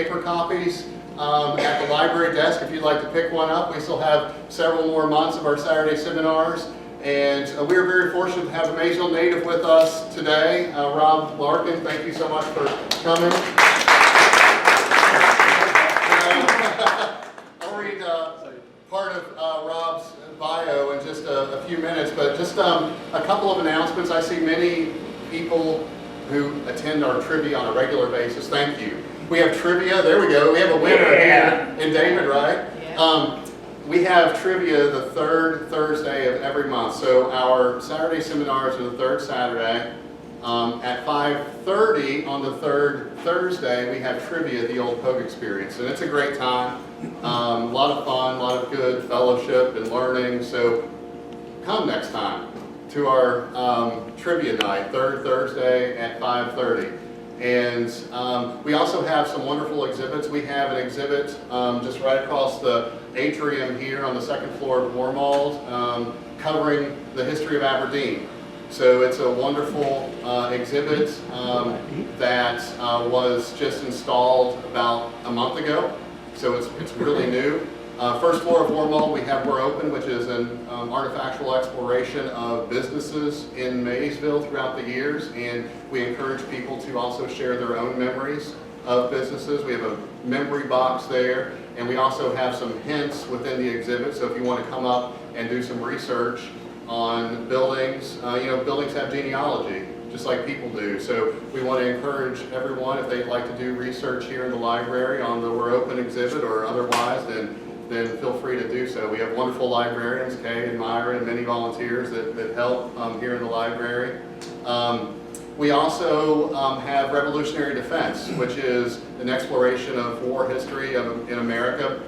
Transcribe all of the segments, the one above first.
paper copies at the library desk if you'd like to pick one up. We still have several more months of our Saturday seminars. And we are very fortunate to have a Maysville native with us today, Rob Larkin. Thank you so much for coming. I'll read part of Rob's bio in just a few minutes, but just a couple of announcements. I see many people who attend our trivia on a regular basis. Thank you. We have trivia. There we go. We have a winner here in David, right? Yeah. We have trivia the third Thursday of every month. So our Saturday seminars are the third Saturday. At 5:30 on the third Thursday, we have trivia at the Old Pogue Experience. And it's a great time. A lot of fun, a lot of good fellowship and learning. So come next time to our trivia night, third Thursday at 5:30. And we also have some wonderful exhibits. We have an exhibit just right across the atrium here on the second floor of Warmold covering the history of Aberdeen. So it's a wonderful exhibit that was just installed about a month ago. So it's really new. First floor of Warmold, we have We're Open, which is an artifactual exploration of businesses in Maysville throughout the years, and we encourage people to also share their own memories of businesses. We have a memory box there, and we also have some hints within the exhibit, so if you want to come up and do some research on buildings, buildings have genealogy, just like people do, so we want to encourage everyone, if they'd like to do research here in the library on the We're Open exhibit or otherwise, then feel free to do so. We have wonderful librarians, Kay and Myra, and many volunteers that help here in the library. We also have Revolutionary Defense, which is an exploration of war history in America.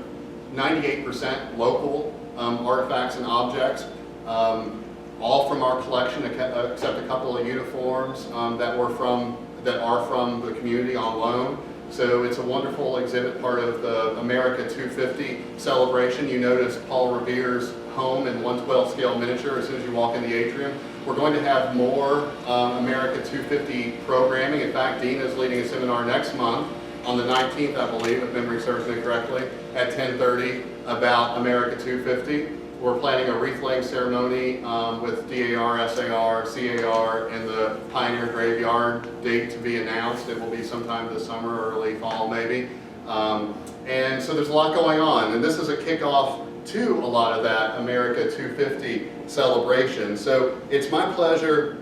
98% local artifacts and objects, all from our collection except a couple of uniforms that are from the community on loan. So it's a wonderful exhibit, part of the America 250 celebration. You notice Paul Revere's home in 1/12 scale miniature as soon as you walk in the atrium. We're going to have more America 250 programming. In fact, Dean is leading a seminar next month on the 19th, I believe, if memory serves me correctly, at 10:30 about America 250. We're planning a wreath-laying ceremony with DAR, SAR, CAR, and the Pioneer Graveyard. Date to be announced. It will be sometime this summer, early fall maybe. And so there's a lot going on, and this is a kickoff to a lot of that America 250 celebration. So it's my pleasure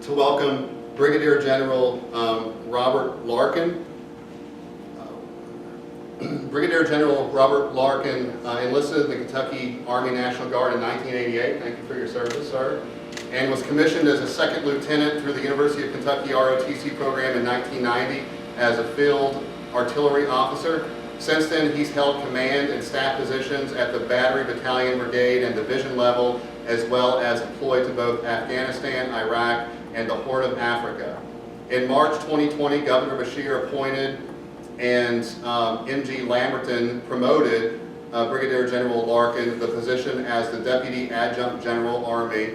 to welcome Brigadier General Robert Larkin. Brigadier General Robert Larkin enlisted in the Kentucky Army National Guard in 1988. Thank you for your service, sir. And was commissioned as a second lieutenant through the University of Kentucky ROTC program in 1990 as a field artillery officer. Since then, he's held command and staff positions at the Battery, Battalion, Brigade, and Division level, as well as deployed to both Afghanistan, Iraq, and the Horn of Africa. In March 2020, GovernorBeshear appointed and MG Lamberton promoted Brigadier General Larkin the position as the Deputy AdjutantGeneral Army.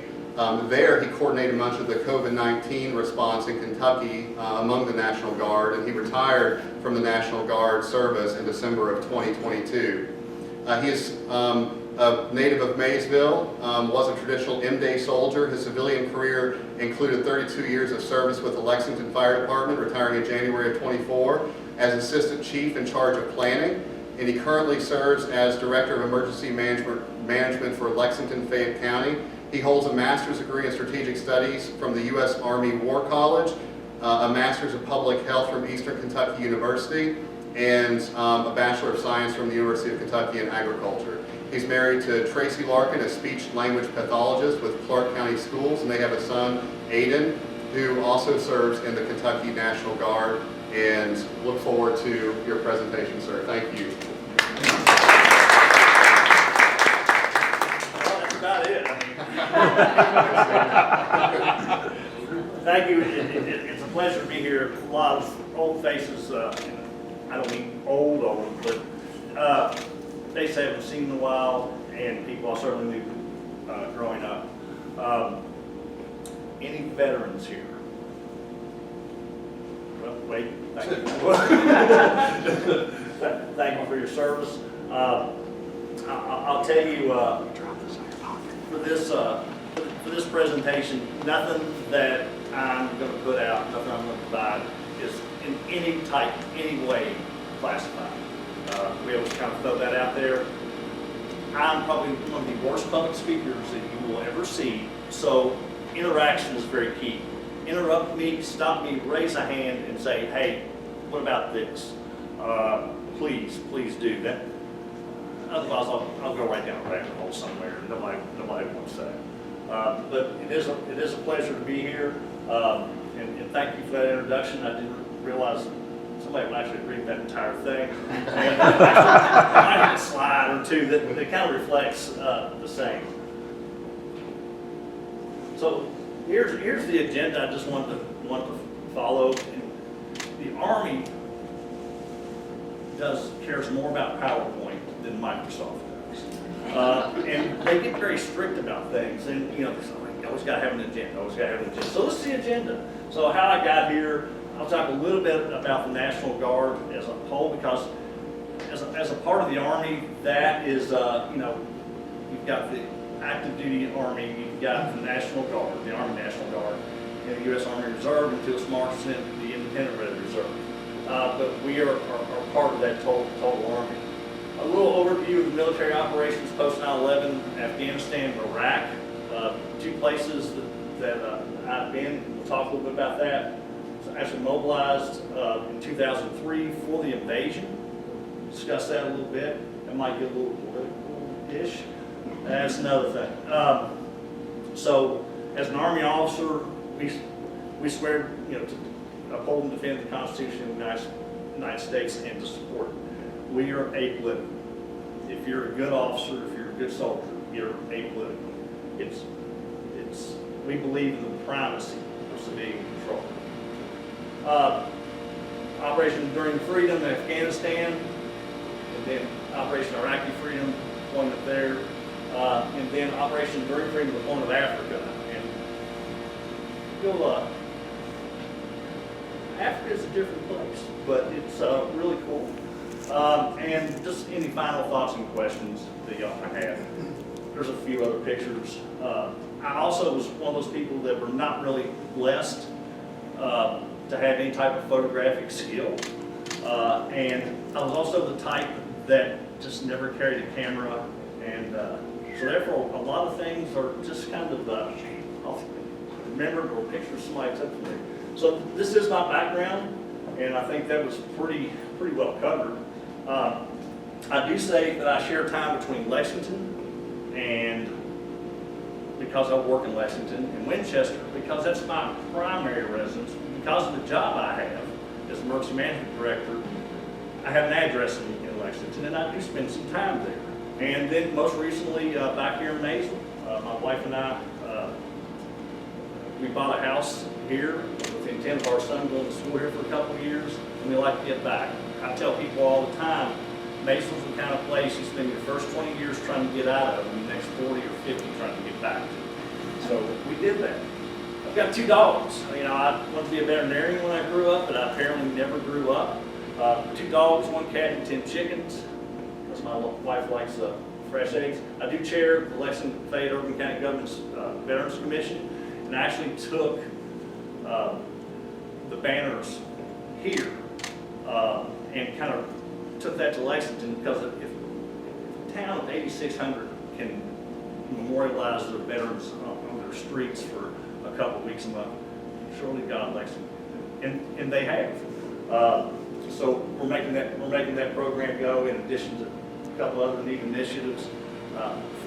There he coordinated much of the COVID-19 response in Kentucky among the National Guard, and he retired from the National Guard service in December of 2022. He is a native of Maysville, was a traditional M-Day soldier. His civilian career included 32 years of service with the Lexington Fire Department, retiring in January of 24 as Assistant Chief in charge of planning, and he currently serves as Director of Emergency Management for Lexington-Fayette County. He holds a master's degree in strategic studies from the U.S. Army War College, a master's of public health from Eastern Kentucky University, and a Bachelor of Science from the University of Kentucky in Agriculture. He's married to Tracy Larkin, a speech-language pathologist with Clark County Schools, and they have a son, Aiden, who also serves in the Kentucky National Guard, and look forward to your presentation, sir. Thank you. Well, that's about it. Thank you. It's a pleasure to be here. A lot of old faces. I don't mean old, but they say I haven't seen in a while, and people I certainly knew growing up. Any veterans here? Wait, thank you. Thank you for your service. I'll tell you, for this presentation, nothing that I'm going to put out, nothing I'm going to provide is in any way classified. We always kind of throw that out there. I'm probably one of the worst public speakers that you will ever see, so interaction is very key. Interrupt me, stop me, raise a hand, and say, hey, what about this? Please do that. Otherwise, I'll go right down a rabbit hole somewhere. Nobody wants that. But it is a pleasure to be here, and thank you for that introduction. I didn't realize somebody would actually read that entire thing. And I might have a slide or two that kind of reflects the same. So here's the agenda I just want to follow. The Army cares more about PowerPoint than Microsoft does. And they get very strict about things. And you always got to have an agenda, So this is the agenda. So how I got here, I'll talk a little bit about the National Guard as a whole, because as a part of the Army, that is, you've got the active duty Army, you've got the National Guard, the Army National Guard, and the U.S. Army Reserve until it's marched into the Independent Red Reserve. But we are part of that total Army. A little overview of the military operations post 9/11, Afghanistan, Iraq, two places that I've been. We'll talk a little bit about that. So actually mobilized in 2003 for the invasion. Discuss that a little bit. That might get a little political-ish. That's another thing. So as an Army officer, we swear to uphold and defend the Constitution of the United States and to support it. We are apolitical. If you're a good officer, if you're a good soldier, you're apolitical. We believe in the primacy of civilian control. Operation Enduring Freedom in Afghanistan, and then Operation Iraqi Freedom, deployment there, and then Operation Enduring Freedom, deployment of Africa. And Africa is a different place, but it's really cool. And just any final thoughts and questions that y'all have. There's a few other pictures. I also was one of those people that were not really blessed to have any type of photographic skill. And I was also the type that just never carried a camera. And so therefore, a lot of things are just kind of remembered or pictures somebody took from me. So this is my background, and I think that was pretty well covered. I do say that I share time between Lexington and, because I work in Lexington, and Winchester, because that's my primary residence. Because of the job I have as emergency management director, I have an address in Lexington, and I do spend some time there. And then most recently, back here in Maysville, my wife and I, we bought a house here with the intent of our son going to school here for a couple of years, and we like to get back. I tell people all the time, Maysville's the kind of place you spend your first 20 years trying to get out of, and the next 40 or 50 trying to get back to. So we did that. I've got 2 dogs. I wanted to be a veterinarian when I grew up, but I apparently never grew up. 2 dogs, 1 cat, and 10 chickens, because my wife likes fresh eggs. I do chair the Lexington-Fayette County Government's Veterans Commission, and I actually took the banners here and kind of took that to Lexington, because if a town of 8,600 can memorialize their veterans on their streets for a couple of weeks a month, surely God Lexington, and they have. So we're making that program go, in addition to a couple other neat initiatives.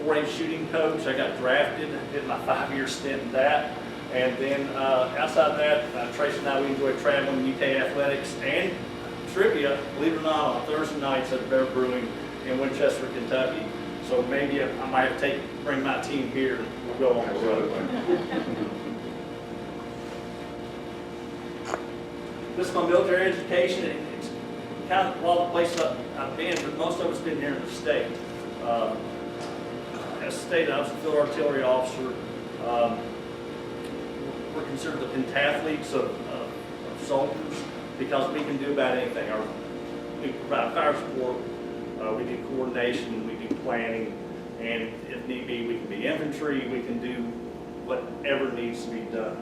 4-H shooting coach, I got drafted, did my 5-year stint in that. And then outside of that, Tracy and I, we enjoy traveling UK athletics and trivia, believe it or not, on Thursday nights at Bear Brewing in Winchester, Kentucky. So maybe I might have to bring my team here, and we'll go on the road. This is my military education. It's kind of all the places I've been, but most of it's been here in the state. As stated, I was a field artillery officer. We're considered the pentathletes of soldiers. because we can do about anything. We provide fire support, we do coordination, we do planning, and if need be, we can be infantry, we can do whatever needs to be done.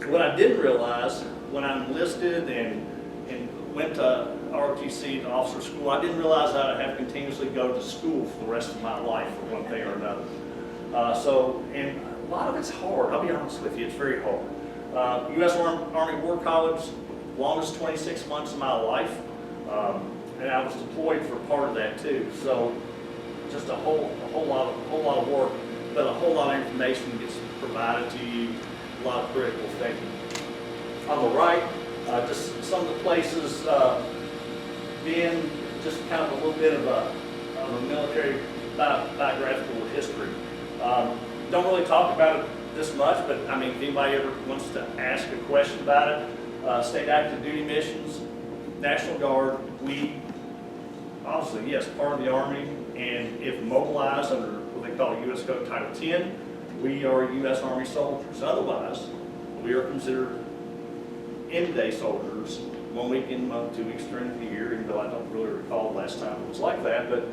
What I didn't realize when I enlisted and went to ROTC, to officer school, I didn't realize I would have to continuously go to school for the rest of my life for one thing or another. And a lot of it's hard, I'll be honest with you, it's very hard. U.S. Army War College, longest 26 months of my life, and I was deployed for part of that too. So just a whole lot of work, but a whole lot of information gets provided to you, a lot of critical thinking. On the right, just some of the places, being just kind of a little bit of a military biographical history. Don't really talk about it this much, but I mean, if anybody ever wants to ask a question about it, state active duty missions, National Guard, we obviously, yes, part of the Army, and if mobilized under what they call U.S. Code Title 10, we are U.S. Army soldiers. Otherwise, we are considered end-day soldiers, 1 week in the month, 2 weeks during the year, even though I don't really recall the last time it was like that, but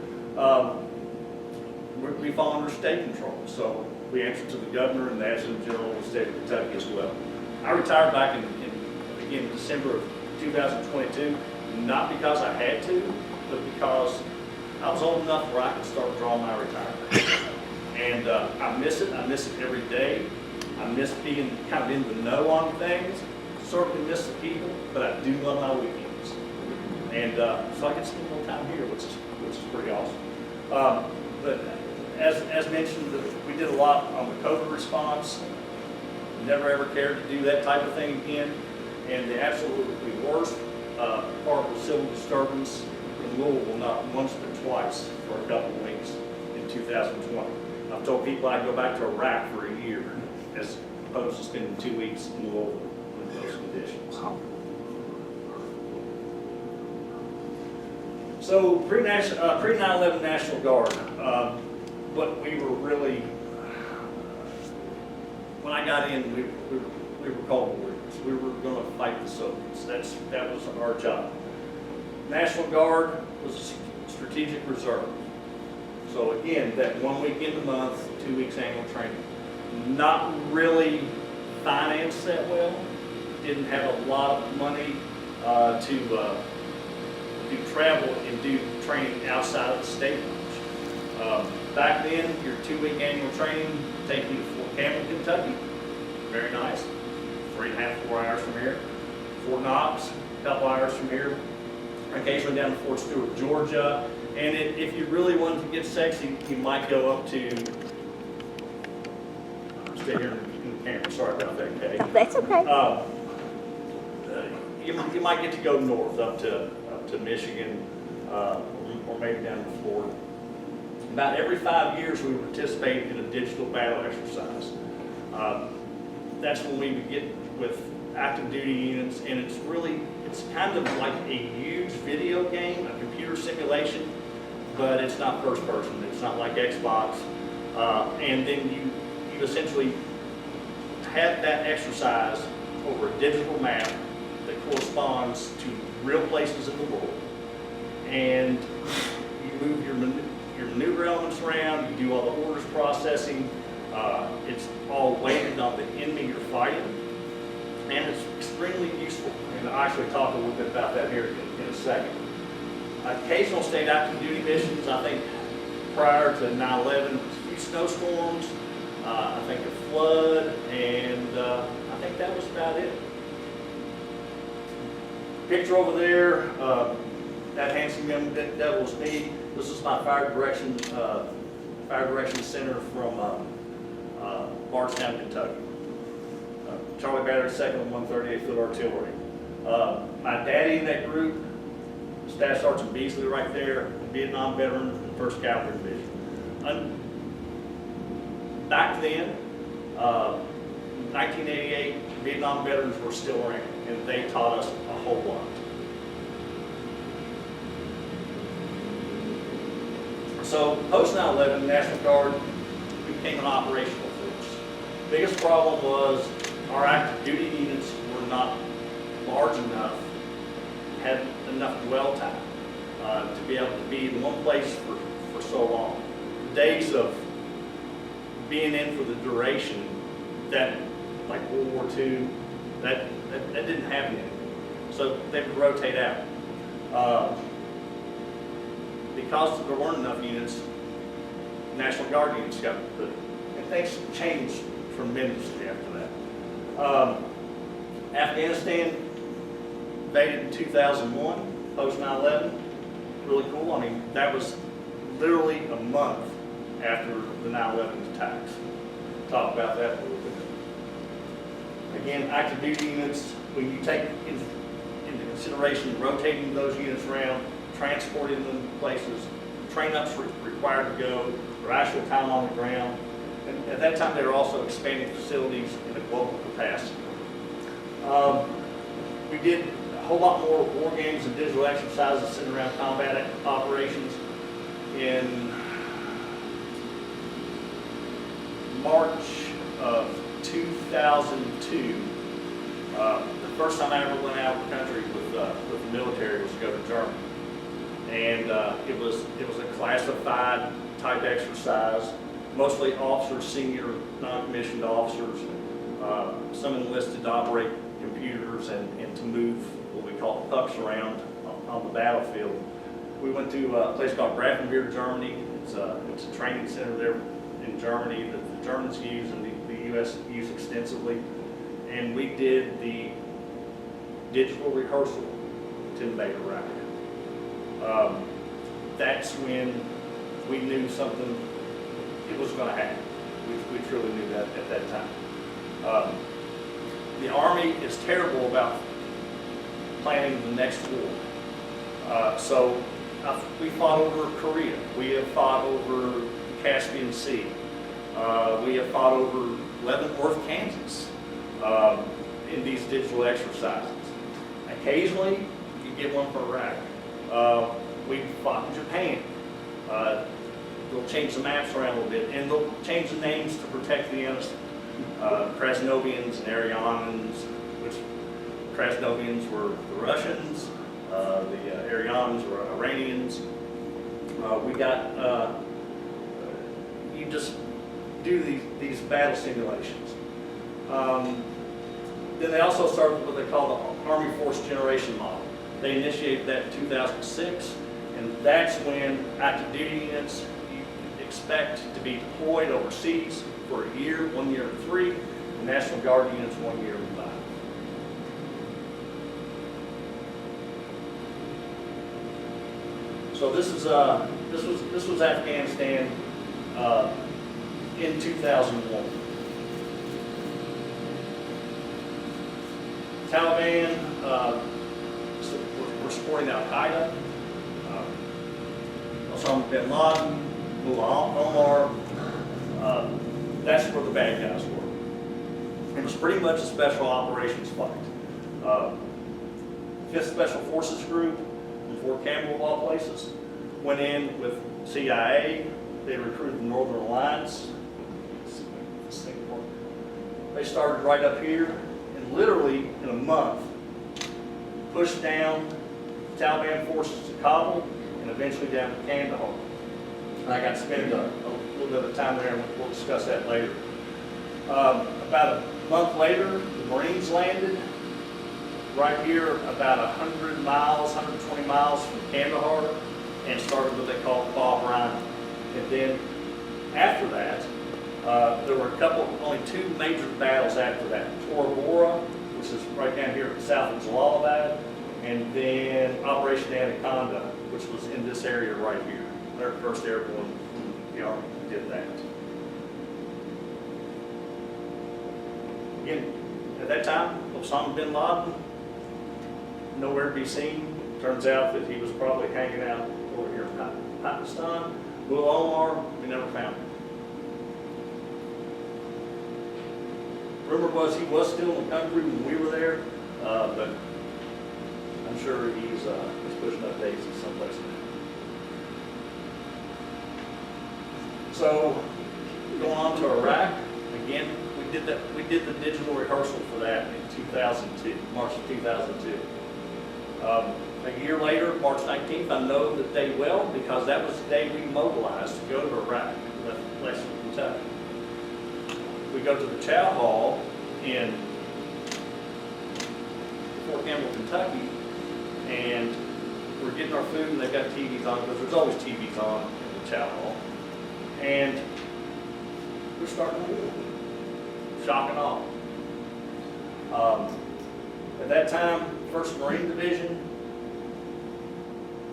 we fall under state control. So we answer to the governor and the adjutant-general of the state of Kentucky as well. I retired back in December of 2022, not because I had to, but because I was old enough where I could start drawing my retirement. And I miss it every day. I miss being kind of in the know on things. Certainly miss the people, but I do love my weekends. And so I can spend more time here, which is pretty awesome. But as mentioned, we did a lot on the COVID response. Never ever cared to do that type of thing again. And the absolutely worst part was civil disturbance in Louisville, not once but twice for a couple of weeks in 2020. I've told people I'd go back to Iraq for a year as opposed to spending 2 weeks in Louisville in those conditions. So pre-9/11 National Guard, what we were really, when I got in, we were called warriors. We were going to fight the Soviets. That was our job. National Guard was a strategic reserve. So again, that 1 week in the month, 2 weeks annual training. Not really financed that well. Didn't have a lot of money to do travel and do training outside of the state much. Back then, your 2 week annual training take you to Fort Campbell, Kentucky. Very nice. 3.5, 4 hours from here. Fort Knox, a couple hours from here. Occasionally down to Fort Stewart, Georgia. And if you really wanted to get sexy, you might go up to, stay here in the camera, sorry about that, Kay. That's okay. You might get to go north up to Michigan, or maybe down to Florida. About every 5 years, we participate in a digital battle exercise. That's when we would get with active duty units, and it's kind of like a huge video game, a computer simulation, but it's not first person. It's not like Xbox. And then you essentially have that exercise over a digital map that corresponds to real places in the world. And you move your maneuver elements around, you do all the orders processing. It's all weighted on the enemy you're fighting. And it's extremely useful. And I'll actually talk a little bit about that here in a second. Occasional state active duty missions, I think prior to 9/11, a few snowstorms, I think a flood, and I think that was about it. Picture over there, that handsome young devil is me. This is my fire direction center from Bardstown, Kentucky. Charlie Battery, 2nd and 138 Foot Artillery. My daddy in that group, Staff Sergeant Beasley right there, Vietnam veteran, 1st Cavalry Division. Back then, 1988, Vietnam veterans were still around, and they taught us a whole lot. So post 9/11, National Guard became an operational force. Biggest problem was our active duty units were not large enough enough dwell time to be able to be in one place for so long. Days of being in for the duration, that like World War II, that didn't happen anymore. So they would rotate out. Because there weren't enough units, National Guard units got put, and things changed tremendously after that. Afghanistan invaded in 2001, post 9/11. Really cool. I mean, that was literally a month after the 9/11 attacks. Talk about that a little bit. Again, active duty units, when you take into consideration rotating those units around, transporting them places, train-ups required to go, their actual time on the ground. And at that time, they were also expanding facilities in a global capacity. We did a whole lot more war games and digital exercises centered around combat operations. In March of 2002, the first time I ever went out of the country with the military was to go to Germany. And it was a classified type exercise, mostly officers, senior non-commissioned officers, some enlisted to operate computers and to move what we call pucks around on the battlefield. We went to a place called Grafenberg, Germany. It's a training center there in Germany that the Germans use and the U.S. use extensively. And we did the digital rehearsal to invade Iraq. That's when we knew something, it was going to happen. We truly knew that at that time. The Army is terrible about planning the next war. So we fought over Korea. We have fought over the Caspian Sea. We have fought over Leavenworth, Kansas in these digital exercises. Occasionally, you get one for Iraq. We fought in Japan. They'll change the maps around a little bit, and they'll change the names to protect the innocent. Krasnovians and Aryans, which Krasnovians were the Russians, the Aryans were Iranians. We got, you just do these battle simulations. Then they also started what they call the Army Force Generation Model. They initiated that in 2006, and that's when active duty units you expect to be deployed overseas for a year, 1 year and 3, and National Guard units 1 year and 5. So this was Afghanistan in 2001. Taliban were supporting Al-Qaeda. Osama bin Laden, Mullah Omar. That's where the bad guys were. It was pretty much a special operations fight. 5th Special Forces Group in Fort Campbell, of all places, went in with CIA. They recruited the Northern Alliance. They started right up here, and literally in a month, pushed down Taliban forces to Kabul and eventually down to Kandahar. And I got to spend a little bit of time there, and we'll discuss that later. About a month later, the Marines landed right here about 100 miles, 120 miles from Kandahar, and started what they call Bob Ryan. And then after that, there were only 2 major battles after that. Tora Bora, which is right down here south of Jalalabad, and then Operation Anaconda, which was in this area right here. Their 1st Airborne, the Army did that. Again, at that time, Osama bin Laden, nowhere to be seen. Turns out that he was probably hanging out over here in Pakistan. Mullah Omar, we never found him. Rumor was he was still in the country when we were there, but I'm sure he's pushing up daisies someplace now. So going on to Iraq, again, we did the digital rehearsal for that in 2002, March of 2002. A year later, March 19th, I know the day well because that was the day we mobilized to go to Iraq, left Lexington, Kentucky. We go to the Chow Hall in Fort Campbell, Kentucky, and we're getting our food, and they've got TVs on, because there's always TVs on in the Chow Hall. And we're starting a war. Shock and awe. At that time, 1st Marine Division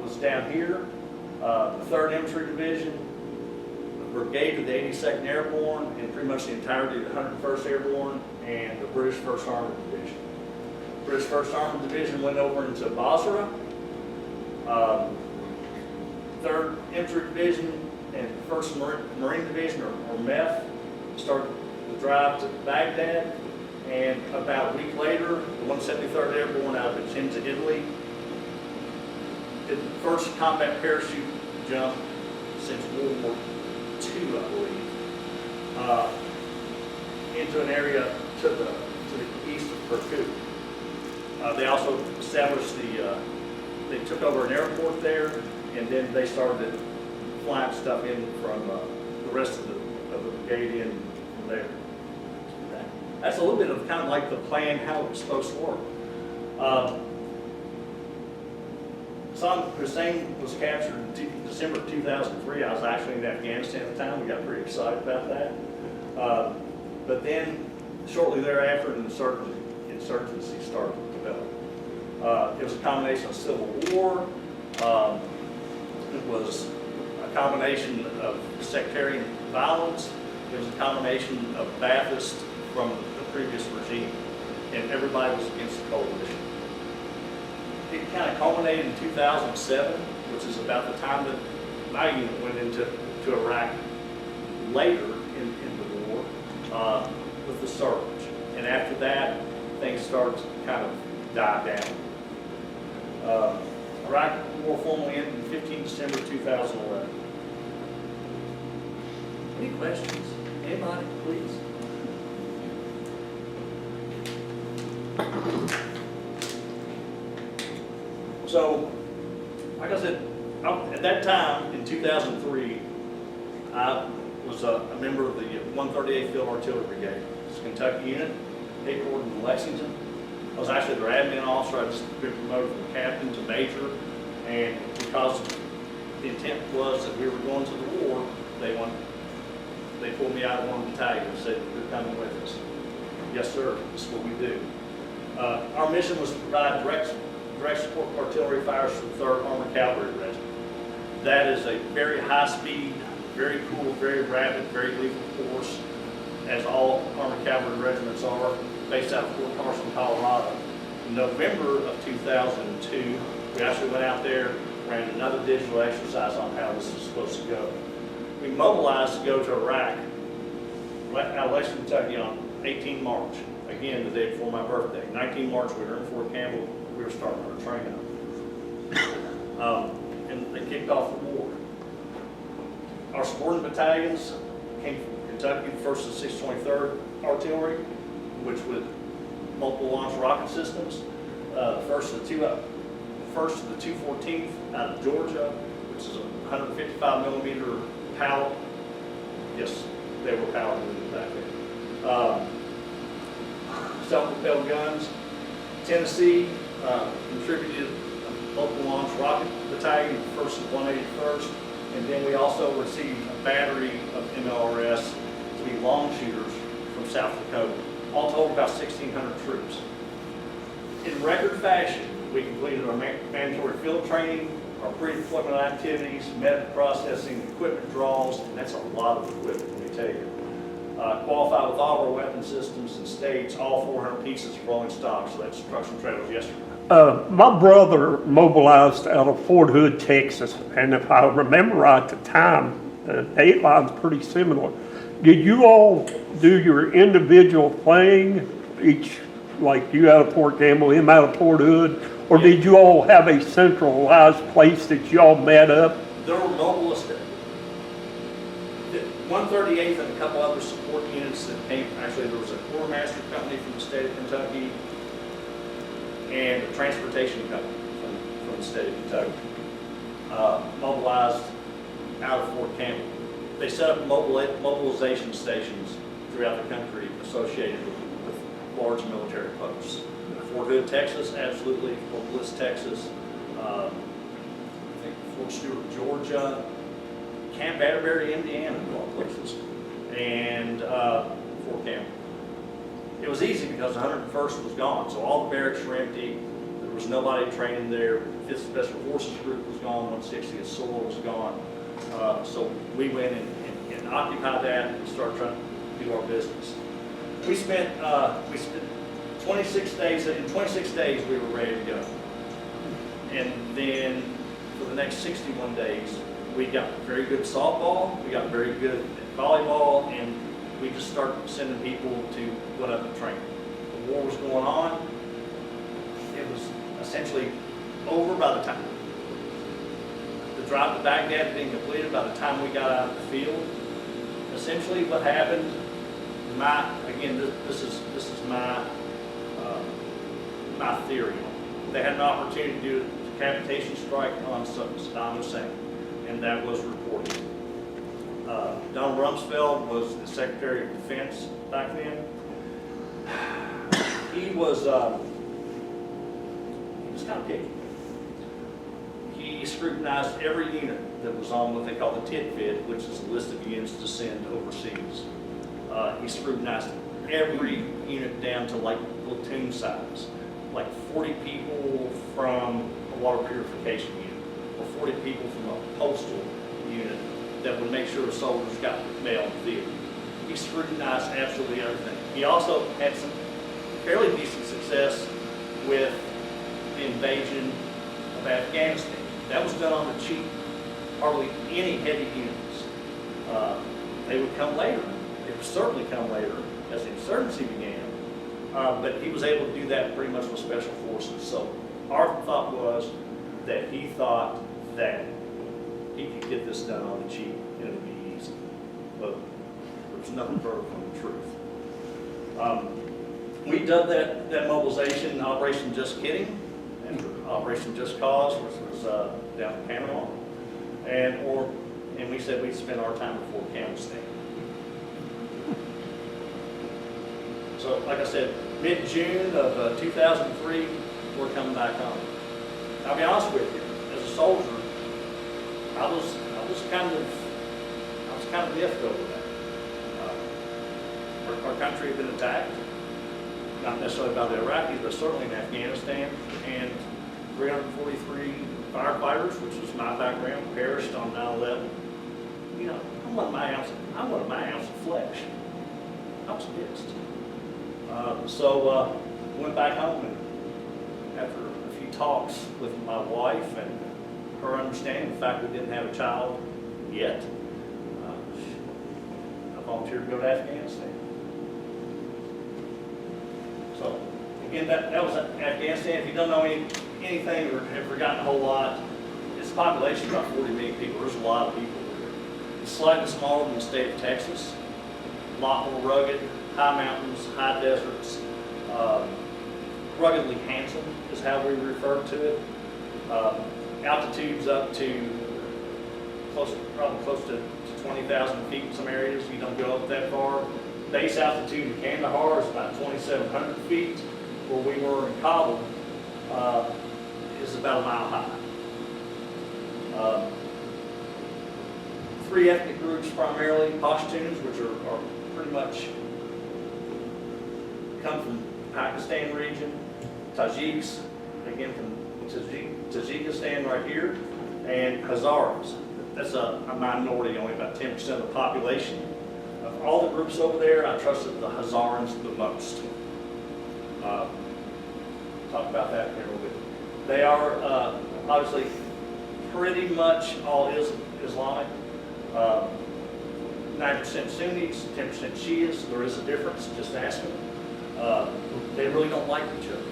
was down here, the 3rd Infantry Division, the Brigade of the 82nd Airborne, and pretty much the entirety of the 101st Airborne, and the British 1st Armored Division. British 1st Armored Division went over into Basra. 3rd Infantry Division and 1st Marine Division, or MEF, started the drive to Baghdad. And about a week later, the 173rd Airborne out of Vicenza, Italy, did the first combat parachute jump since World War II, I believe, into an area to the east of Kirkuk. They also established they took over an airport there, and then they started flying stuff in from the rest of the brigade in from there. That's a little bit of kind of like the plan, how it was supposed to work. Saddam Hussein was captured in December 2003. I was actually in Afghanistan at the time. We got pretty excited about that. But then, shortly thereafter, an insurgency started to develop. It was a combination of civil war. It was a combination of sectarian violence. It was a combination of Ba'athists from the previous regime, and everybody was against the coalition. It kind of culminated in 2007, which is about the time that my unit went into Iraq later in the war with the surge. And after that, things started to kind of die down. Iraq war formally ended in 15 December 2011. Any questions? Anybody, please? So, like I said, at that time, in 2003, I was a member of the 138th Field Artillery Brigade. It's a Kentucky unit, headquartered in Lexington. I was actually their admin officer. I just been promoted from captain to major, and because the intent was that we were going to the war, they pulled me out of one battalion and said, "You're coming with us." Yes, sir. This is what we do. Our mission was to provide direct support artillery fires to the 3rd Armored Cavalry Regiment. That is a very high-speed, very cool, very rapid, very lethal force, as all Armored Cavalry regiments are, based out of Fort Carson, Colorado. In November of 2002, we actually went out there, ran another digital exercise on how this is supposed to go. We mobilized to go to Iraq, out of Lexington, Kentucky, on 18 March. Again, the day before my birthday. 19 March, we were in Fort Campbell. We were starting our training up. And they kicked off the war. Our supporting battalions came from Kentucky, the 1st and 623rd Artillery, which with multiple launch rocket systems. The 1st of the 214th out of Georgia, which is a 155 millimeter pallet. Yes, they were pallet moving back then. Self-propelled guns. Tennessee contributed a multiple launch rocket battalion, 1st and 181st, and then we also received a battery of MLRS to be long shooters from South Dakota. All told, about 1,600 troops. In record fashion, we completed our mandatory field training, our pre-deployment activities, medical processing, equipment draws, and that's a lot of equipment, let me tell you. Qualified with all of our weapon systems and states, all 400 pieces of rolling stock, so that's trucks and trailers yesterday. My brother mobilized out of Fort Hood, Texas, and if I remember right at the time, the date line's pretty similar. Did you all do your individual thing, each, like you out of Fort Campbell, him out of Fort Hood, or did you all have a centralized place that you all met up? There were mobilist 138th and a couple other support units that came. Actually, there was a quartermaster company from the state of Kentucky and a transportation company from the state of Kentucky, mobilized out of Fort Campbell. They set up mobilization stations throughout the country associated with large military posts. Fort Hood, Texas, absolutely. Fort Bliss, Texas. I think Fort Stewart, Georgia. Camp Atterbury, Indiana, of all places. And Fort Campbell. It was easy because the 101st was gone, so all the barracks were empty. There was nobody training there. 5th Special Forces Group was gone. 160th SOAR was gone. So we went and occupied that and started trying to do our business. We spent 26 days. In 26 days, we were ready to go. And then for the next 61 days, we got very good softball. We got very good at volleyball, and we just started sending people to whatever training. The war was going on. It was essentially over by the time the drive to Baghdad being completed. By the time we got out of the field, essentially what happened. This is my my theory. They had an opportunity to do a decapitation strike on Saddam Hussein, and that was reported. Donald Rumsfeld was the Secretary of Defense back then. He was kind of picky. He scrutinized every unit that was on what they call the TIT-FID, which is a list of units to send overseas. He scrutinized every unit down to like platoon size, like 40 people from a water purification unit, or 40 people from a postal unit that would make sure the soldiers got mail in the field. He scrutinized absolutely everything. He also had some fairly decent success with the invasion of Afghanistan. That was done on the cheap. Hardly any heavy units. They would come later. They would certainly come later as the insurgency began. But he was able to do that pretty much with special forces. So our thought was that he thought that he could get this done on the cheap and it would be easy. But there's nothing further from the truth. We dubbed that mobilization Operation Just Kidding, and Operation Just Cause, which was down in Panama. And we said we'd spend our time before Afghanistan. So, like I said, mid-June of 2003, we're coming back home. I'll be honest with you, as a soldier, I was kind of miffed over that. Our country had been attacked, not necessarily by the Iraqis, but certainly in Afghanistan, and 343 firefighters, which was my background, perished on 9/11. You know, I wanted my ounce of flesh. I was pissed. So went back home, and after a few talks with my wife and her understanding the fact we didn't have a child yet, I volunteered to go to Afghanistan. So again, that was Afghanistan. If you don't know anything or have forgotten a whole lot, its population is about 40 million people. There's a lot of people there. It's slightly smaller than the state of Texas, a lot more rugged. High mountains, high deserts, ruggedly handsome is how we refer to it. Altitudes up to probably close to 20,000 feet in some areas. You don't go up that far. Base altitude in Kandahar is about 2,700 feet. Where we were in Kabul is about a mile high. 3 ethnic groups primarily: Pashtuns, which are pretty much come from Pakistan region, Tajiks, again from Tajikistan right here, and Hazaras. That's a minority, only about 10% of the population. Of all the groups over there, I trusted the Hazarans the most. Talk about that here a little bit. They are obviously pretty much all Islamic. 9% Sunnis, 10% Shias. There is a difference, just ask them. They really don't like each other.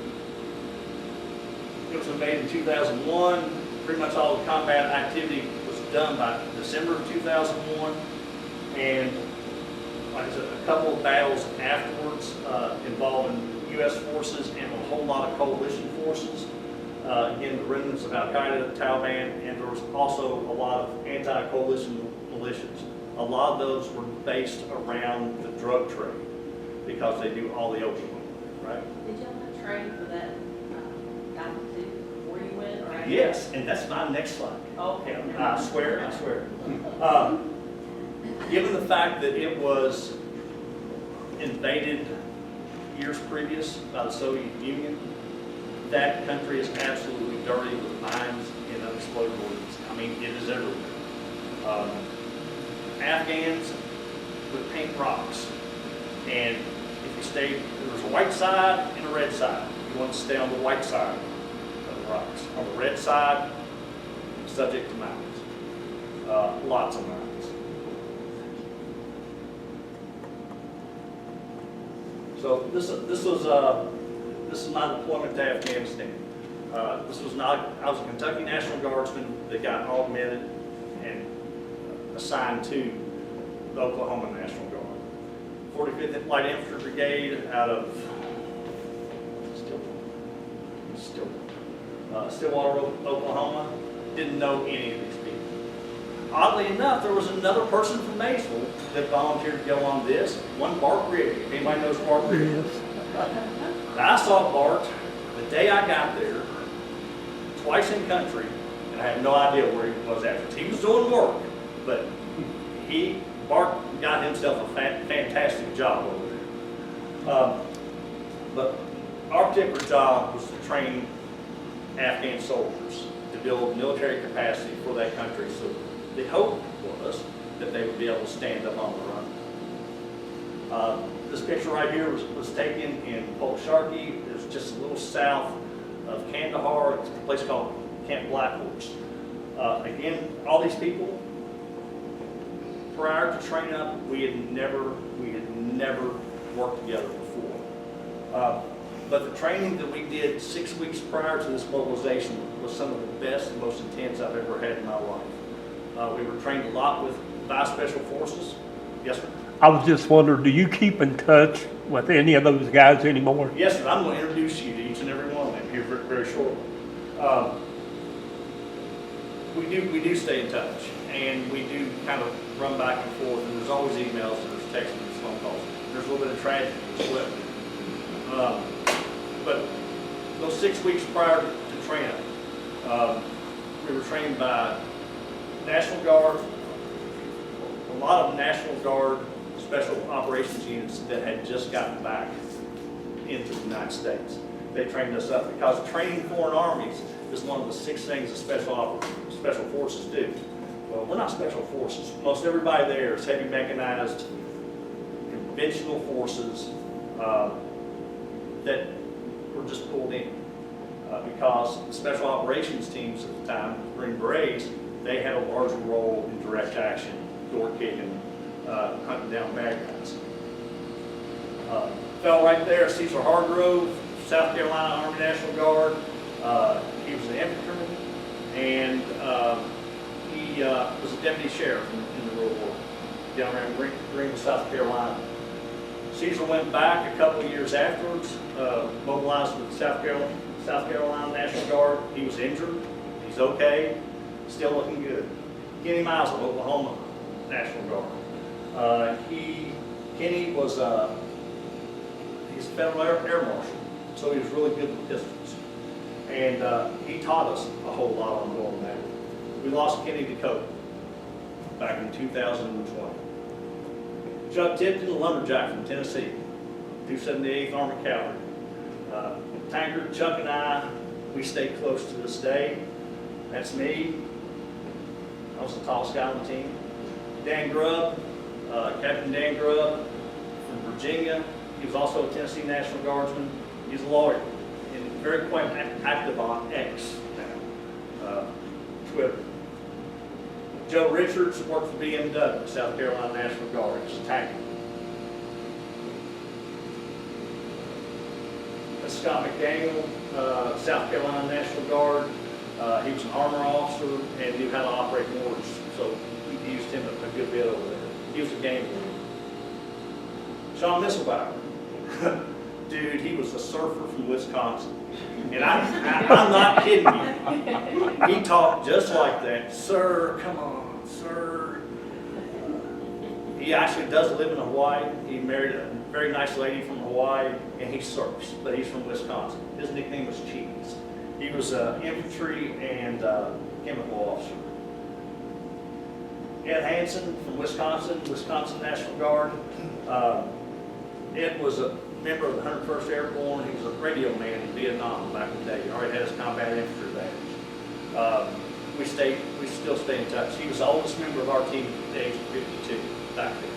It was invaded in 2001. Pretty much all the combat activity was done by December of 2001. And like I said, a couple of battles afterwards involving U.S. forces and a whole lot of coalition forces. Again, the remnants of Al-Qaeda, the Taliban, and there was also a lot of anti-coalition militias. A lot of those were based around the drug trade because they do all the opium, right? Did y'all have training for that guy too, before you went, or after? Yes, and that's my next slide. Okay. Yeah, I swear. Given the fact that it was invaded years previous by the Soviet Union, that country is absolutely dirty with mines and unexploded ordnance. I mean, it is everywhere. Afghans would paint rocks, and if you stayed, there was a white side and a red side. You want to stay on the white side of the rocks. On the red side, subject to mines. Lots of mines. So this is my deployment to Afghanistan. This was not, I was a Kentucky National Guardsman that got augmented and assigned to the Oklahoma National Guard. 45th Light Infantry Brigade out of Stillwater, Oklahoma. Didn't know any of these people. Oddly enough, there was another person from Maysville that volunteered to go on this, one Bart Rigg. Anybody knows Bart Rigg? Yes. I saw Bart the day I got there, twice in country, and I had no idea where he was afterwards. He was doing work, but Bart got himself a fantastic job over there. But our particular job was to train Afghan soldiers to build military capacity for that country. So the hope was that they would be able to stand up on the run. This picture right here was taken in Polsharki. It's just a little south of Kandahar. It's a place called Camp Black Horse. Again, all these people, prior to training up, we had never worked together before. But the training that we did 6 weeks prior to this mobilization was some of the best and most intense I've ever had in my life. We were trained a lot with Vice Special Forces. Yes, sir? I was just wondering, do you keep in touch with any of those guys anymore? Yes, sir. I'm going to introduce you to each and every one of them here very shortly. We do stay in touch, and we do kind of run back and forth, and there's always emails, and there's texts, and there's phone calls. There's a little bit of tragedy as well. But those 6 weeks prior to training, we were trained by National Guard, a lot of National Guard special operations units that had just gotten back into the United States. They trained us up because training foreign armies is one of the 6 things that special forces do. Well, we're not special forces. Most everybody there is heavy mechanized, conventional forces that were just pulled in because the special operations teams at the time, Green Berets, they had a larger role in direct action, door kicking, hunting down bad guys. Fell right there, Cecil Hargrove, South Carolina Army National Guard. He was an infantryman, and he was a deputy sheriff in the World War down around Greenville, South Carolina. Cecil went back a couple of years afterwards, mobilized with South Carolina National Guard. He was injured. He's okay, still looking good. Kenny Miles of Oklahoma National Guard. Kenny was he's a federal air marshal, so he was really good with pistols. And he taught us a whole lot on going back. We lost Kenny to COVID back in 2020. Chuck Tipton, a lumberjack from Tennessee, 278th Armored Cavalry. Tankard, Chuck and I, we stay close to this day. That's me. I was the tallest guy on the team. Dan Grubb, Captain Dan Grubb from Virginia. He was also a Tennessee National Guardsman. He's a lawyer and very quite active on X now, Twitter. Joe Richards worked for BMW, South Carolina National Guard. He's a tanker. That's Scott McDaniel, South Carolina National Guard. He was an armor officer and knew how to operate mortars, so we used him a good bit over there. He was a game warrior. Sean Misselbauer. Dude, he was a surfer from Wisconsin. And I I'm not kidding you. He talked just like that. Sir, come on, sir. He actually does live in Hawaii. He married a very nice lady from Hawaii, and he surfs, but he's from Wisconsin. His nickname was Cheese. He was an infantry and chemical officer. Ed Hansen from Wisconsin, Wisconsin National Guard. Ed was a member of the 101st Airborne. He was a radio man in Vietnam back in the day. He already had his combat infantry badge. We still stay in touch. He was the oldest member of our team at the age of 52 back then.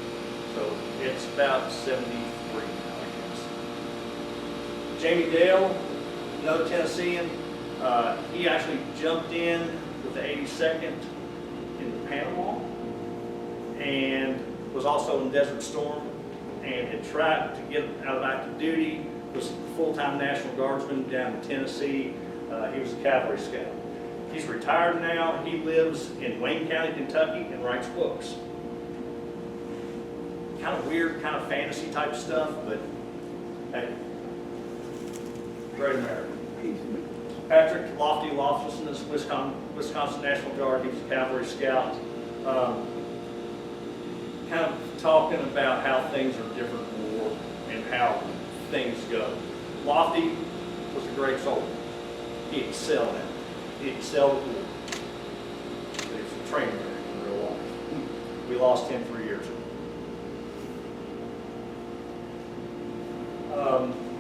So it's about 73 now, I guess. Jamie Dale, another Tennessean. He actually jumped in with the 82nd in Panama and was also in Desert Storm and had tried to get out of active duty, was a full-time National Guardsman down in Tennessee. He was a cavalry scout. He's retired now. He lives in Wayne County, Kentucky, and writes books. Kind of weird, kind of fantasy type stuff, but hey, great American. Patrick Lofty Lofton is Wisconsin National Guard. He was a cavalry scout. Kind of talking about how things are different in war and how things go. Lofty was a great soldier. He excelled at it. He excelled at war. He was a trainer in real life. We lost him 3 years ago.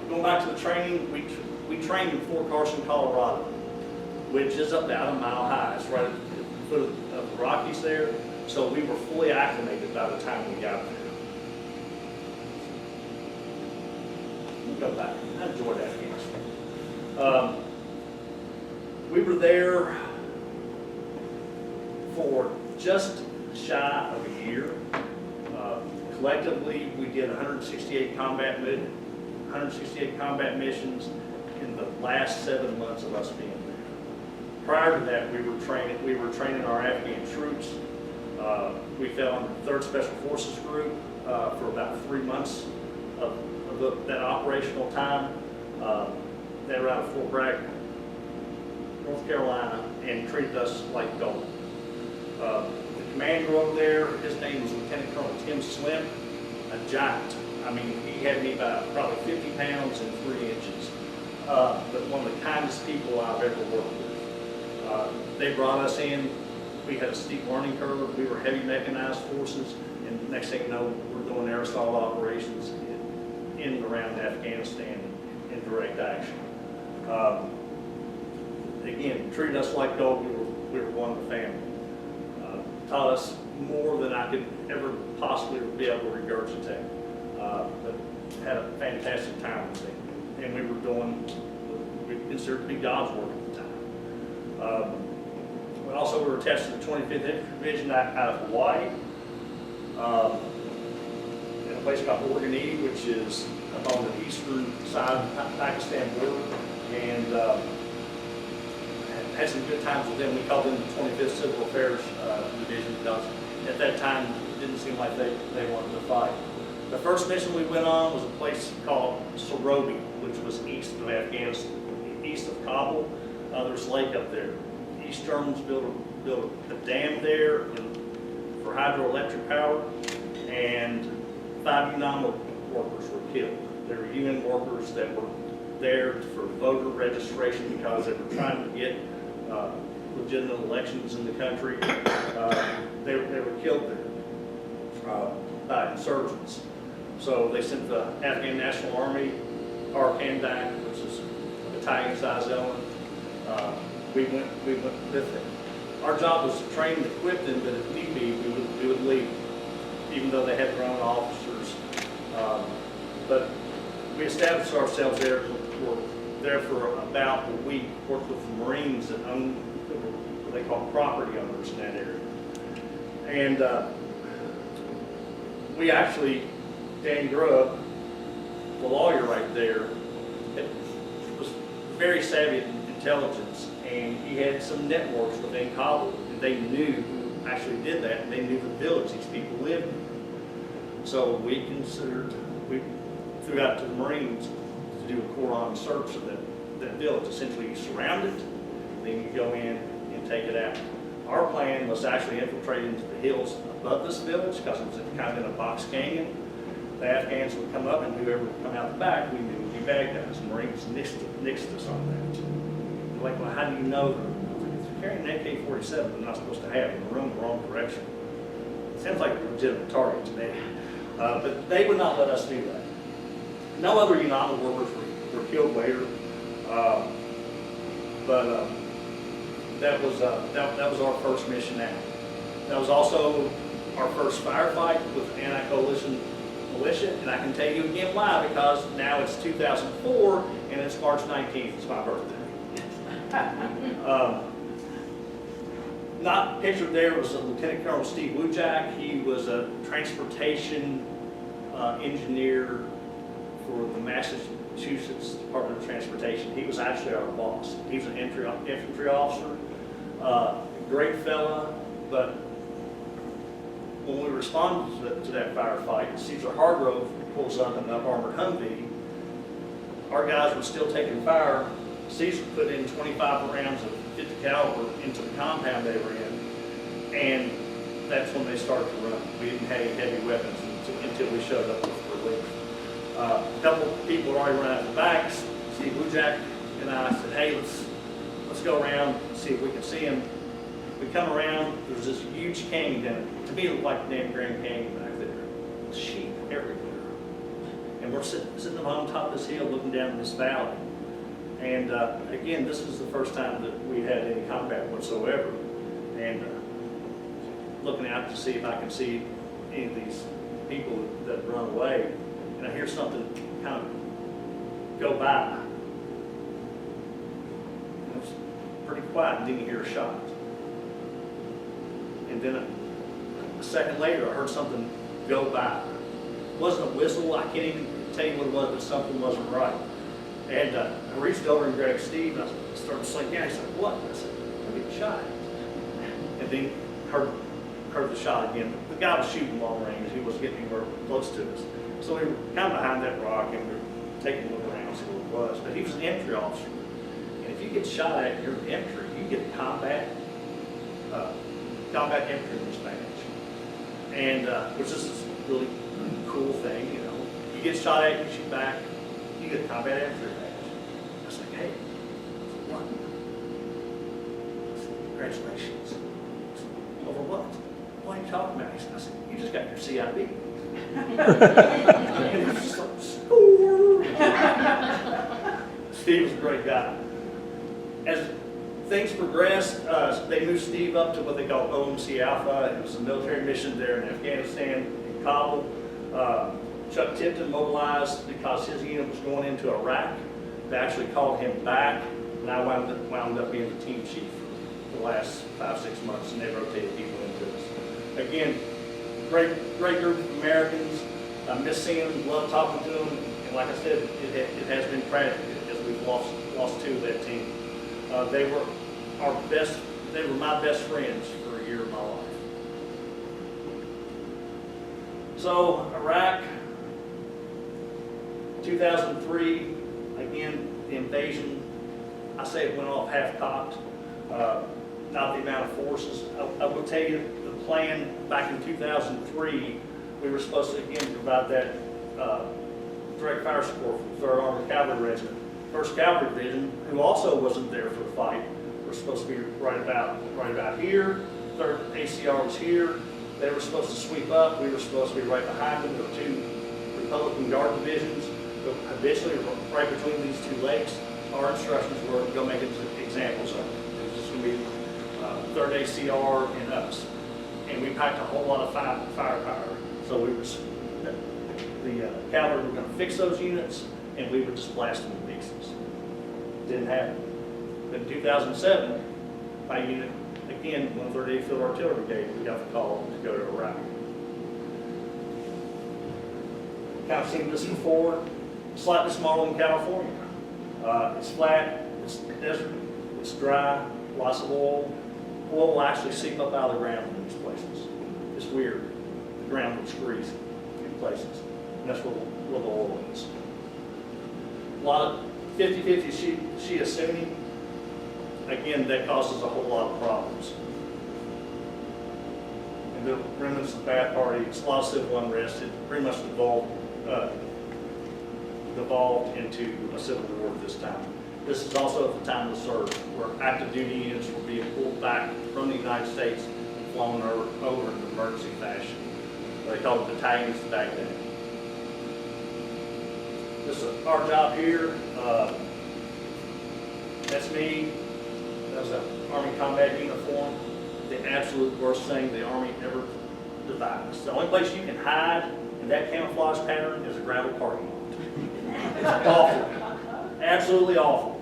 Going back to the training, we trained in Fort Carson, Colorado, which is up about a mile high. It's right at the foot of the Rockies there. So we were fully acclimated by the time we got there. We'll go back. I enjoyed Afghanistan. We were there for just shy of a year. Collectively, we did 168 combat missions in the last 7 months of us being there. Prior to that, we were training our Afghan troops. We fell under the 3rd Special Forces Group for about 3 months of that operational time. They were out of Fort Bragg, North Carolina, and treated us like gold. The commander over there, his name was Lieutenant Colonel Tim Slim, a giant. I mean, he had me by probably 50 pounds and 3 inches, but one of the kindest people I've ever worked with. They brought us in. We had a steep learning curve. We were heavy mechanized forces, and next thing you know, we're doing air assault operations in and around Afghanistan in direct action. Again, treated us like gold. We were one of the family. Taught us more than I could ever possibly be able to regurgitate. But had a fantastic time with them. And we were doing what we considered to be God's work at the time. We were attached to the 25th Infantry Division out of Hawaii, in a place called Hecurrently, which is up on the eastern side of the Pakistan border, and had some good times with them. We called them the 25th Civil Affairs Division because at that time it didn't seem like they wanted to fight. The first mission we went on was a place called Sorobi, which was east of Afghanistan, east of Kabul. There's a lake up there. East Germans built a dam there for hydroelectric power, and 5 UN workers were killed. There were UN workers that were there for voter registration because they were trying to get legitimate elections in the country. They were killed there by insurgents. So they sent the Afghan National Army, our Kandak, which is a battalion-sized element. We went with them. Our job was to train and equip them, but if need be, we would leave, even though they had their own officers. But we established ourselves there. We're there for about a week, worked with the Marines that owned what they call property owners in that area. And we actually, Dan Grubb, the lawyer right there, was very savvy at intelligence, and he had some networks within Kabul, and they knew who actually did that, and they knew the village these people lived in. So we threw out to the Marines to do a Quran search of them that village. Essentially, you surround it, then you go in and take it out. Our plan was to actually infiltrate into the hills above this village because it was kind of in a box canyon. The Afghans would come up, and whoever would come out the back, we knew would be bad guys. Marines nixed us on that. They're like, well, how do you know them? If you're carrying an AK-47, they're not supposed to have in the room the wrong direction. It sounds like a legitimate target to me. But they would not let us do that. No other United workers were killed later. That was our first mission out. That was also our first firefight with anti-coalition militia, and I can tell you again why, because now it's 2004 and it's March 19th, it's my birthday. Not pictured there was Lieutenant Colonel Steve Wujak. He was a transportation engineer for the Massachusetts Department of Transportation. He was actually our boss. He was an infantry officer, great fella, but when we responded to that firefight, Caesar Hargrove pulls up in an up-armored Humvee. Our guys were still taking fire. Caesar put in 25 rounds of 50 caliber into the compound they were in, and that's when they started to run. We didn't have any heavy weapons until we showed up with relief. A couple of people were already running out the back. Steve Wujak and I said, hey, let's go around and see if we can see him. We come around, there's this huge canyon down it. To me, it looked like the damn Grand Canyon back there. Sheep everywhere. And we're sitting on top of this hill looking down this valley. And again, this is the first time that we had any combat whatsoever. And looking out to see if I can see any of these people that run away. And I hear something kind of go by. And it's pretty quiet, and then you hear a shot. And then a second later, I heard something go by. It wasn't a whistle. I can't even tell you what it was, but something wasn't right. And I reached over and grabbed Steve, and I started saying, yeah. He said, what? And I said, I'm getting shot. And then heard the shot again. The guy was shooting long range. He wasn't getting anywhere close to us. So we were kind of behind that rock, and we were taking a look around to see what it was. But he was an infantry officer. And if you get shot at, you're an infantry. You get combat infantryman's badge. And which is this really cool thing, you know. You get shot at, you shoot back, you get a combat infantry badge. I was like, hey, what? Congratulations. Over what? What are you talking about? I said, you just got your CID. And he was just like, score. Steve was a great guy. As things progressed, they moved Steve up to what they call OMC Alpha. It was a military mission there in Afghanistan, in Kabul. Chuck Tipton mobilized because his unit was going into Iraq. They actually called him back, and I wound up being the team chief for the last 5-6 months, and they rotated people into us. Again, great group of Americans. I miss seeing them, love talking to them, and like I said, it has been tragic as we've lost two of that team. They were my best friends for a year of my life. So Iraq, 2003, again, the invasion, I say it went off half-cocked, not the amount of forces. I will tell you, the plan back in 2003, we were supposed to, again, provide that direct fire support for the 3rd Armored Cavalry Regiment. 1st Cavalry Division, who also wasn't there for the fight, were supposed to be right about here. 3rd ACR was here. They were supposed to sweep up. We were supposed to be right behind them. There were 2 Republican Guard divisions. But eventually, right between these 2 lakes, our instructions were to go make examples of it. It was just going to be 3rd ACR and us. And we packed a whole lot of firepower. So we were, the cavalry were going to fix those units, and we would just blast them to pieces. Didn't happen. But in 2007, my unit, again, 138th Field Artillery Brigade, we got the call to go to Iraq. Kind of seen this before, slightly smaller than California. It's flat, it's desert, it's dry, lots of oil. Oil will actually seep up out of the ground in these places. It's weird. The ground looks greasy in places. And that's where the oil is. A lot of 50-50 Shia Sunni, again, that causes a whole lot of problems. And the remnants of the Ba'ath Party, it's a lot of civil unrest. It pretty much devolved into a civil war at this time. This is also at the time of the surge, where active duty units were being pulled back from the United States and flown over in emergency fashion. They called it battalions to Baghdad. This is our job here. That's me. That's an Army combat uniform. The absolute worst thing the Army ever devised. The only place you can hide in that camouflage pattern is a gravel parking lot. It's awful. Absolutely awful.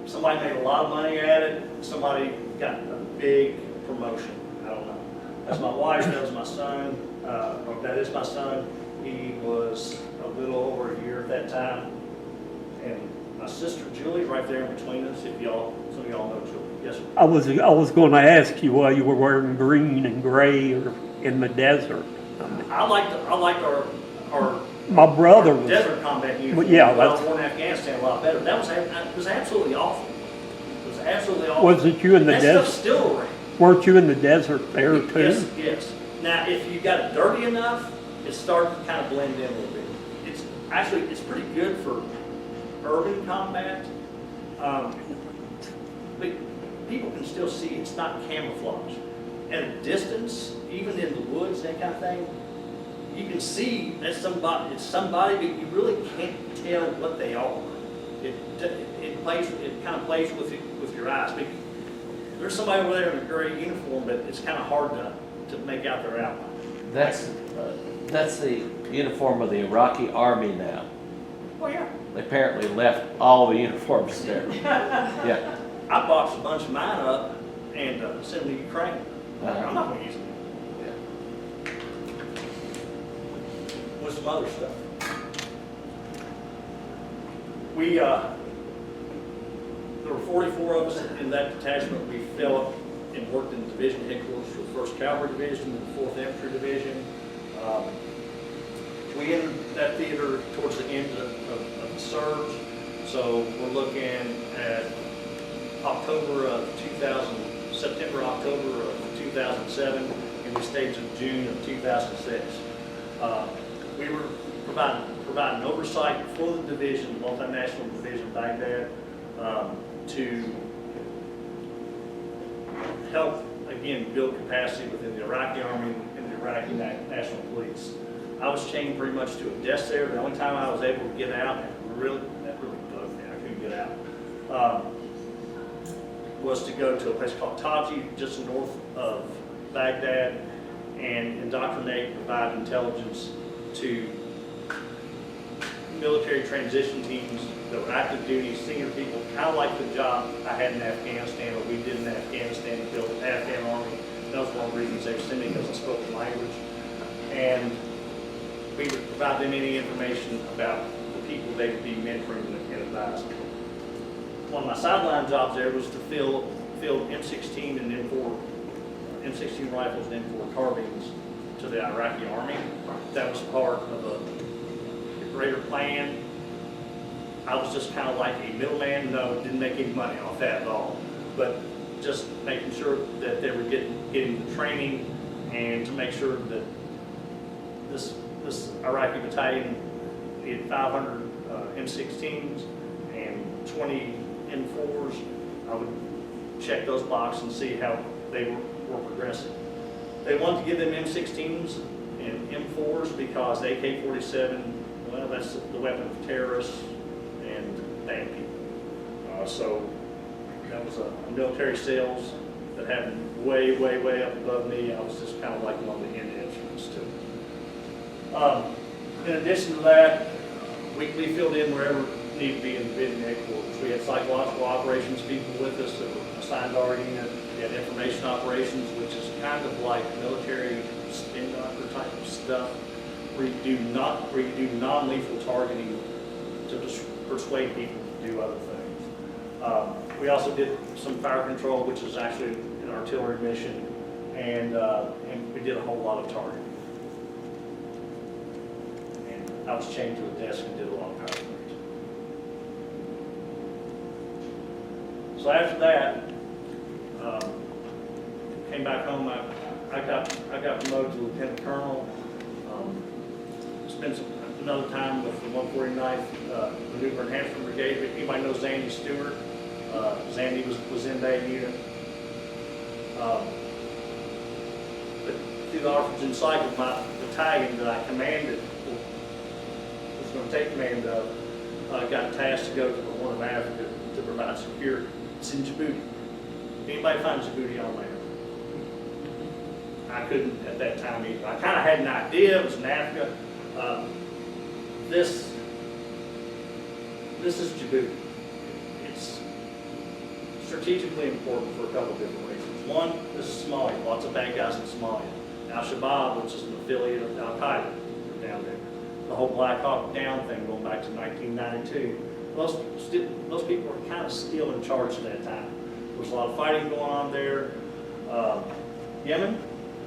Somebody made a lot of money at it. Somebody got a big promotion. I don't know. That's my wife. That was my son. Or that is my son. He was a little over a year at that time. And my sister Julie, right there in between us. If some of y'all know Julie. Yes, sir. I was going to ask you why you were wearing green and gray or in the desert. I liked our My brother was. desert combat uniform. Yeah, well, that's. war in Afghanistan a lot better. That was absolutely awful. It was absolutely awful. Wasn't you in the that desert? stuff's still around. Weren't you in the desert there too? Yes, yes. Now, if you got it dirty enough, it started to kind of blend in a little bit. It's pretty good for urban combat. But people can still see it's not camouflage. At a distance, even in the woods, that kind of thing, you can see that it's somebody, but you really can't tell what they are. It kind of plays with your eyes. But there's somebody over there in a gray uniform, but it's kind of hard to make out their outline. That's the uniform of the Iraqi army now. Oh yeah. They apparently left all the uniforms there. Yeah. I boxed a bunch of mine up and sent them to Ukraine. Uh-huh. I'm not going to use them. Yeah. With some other stuff. There were 44 of us in that detachment. We fell up and worked in division headquarters for the 1st Cavalry Division and the 4th Infantry Division. We entered that theater towards the end of the surge, so we're looking at September, October of 2007, and we stayed to June of 2006. We were providing oversight for the division, multinational division Baghdad, to help, again, build capacity within the Iraqi Army and the Iraqi National Police. I was chained pretty much to a desk there. The only time I was able to get out, that really bugged me, I couldn't get out, was to go to a place called Taji, just north of Baghdad, and indoctrinate and provide intelligence to military transition teams that were active duty, senior people, kind of like the job I had in Afghanistan, or we did in Afghanistan to build the Afghan army. That was one of the reasons they sent me, because I spoke the language. And we would provide them any information about the people they would be mentoring and advising. One of my sideline jobs there was to field M16 and M16 rifles and M4 carbines to the Iraqi army. That was part of a greater plan. I was just kind of like a middleman. No, didn't make any money off that at all. But just making sure that they were getting the training, and to make sure that this Iraqi battalion had 500 M16s and 20 M4s. I would check those boxes and see how they were progressing. They wanted to give them M16s and M4s because AK-47, well, that's the weapon of terrorists and bad people. So that was a military sales that happened way, way, way up above me. I was just kind of like one of the end instruments to it. In addition to that, we filled in wherever needed to be in division headquarters. We had psychological operations people with us that were assigned to our unit. We had information operations, which is kind of like military spin doctor type of stuff, where you do non-lethal targeting to persuade people to do other things. We also did some fire control, which is actually an artillery mission, and we did a whole lot of targeting. And I was chained to a desk and did a lot of power plays. So after that, came back home. I got promoted to lieutenant colonel. Spent another time with the 149th Maneuver Enhancement Brigade. Anybody know Zandy Stewart? Zandy was in that unit. But through the orphan cycle, my battalion that I commanded, was going to take command of, got tasked to go to the Horn of Africa to provide security. It's in Djibouti. Anybody find Djibouti on there? I couldn't at that time either. I kind of had an idea. It was in Africa. This is Djibouti. It's strategically important for a couple of different reasons. One, this is Somalia. Lots of bad guys in Somalia. Al-Shabaab, which is an affiliate of Al-Qaeda, down there. The whole Black Hawk Down thing going back to 1992. Those people were kind of still in charge at that time. There was a lot of fighting going on there. Yemen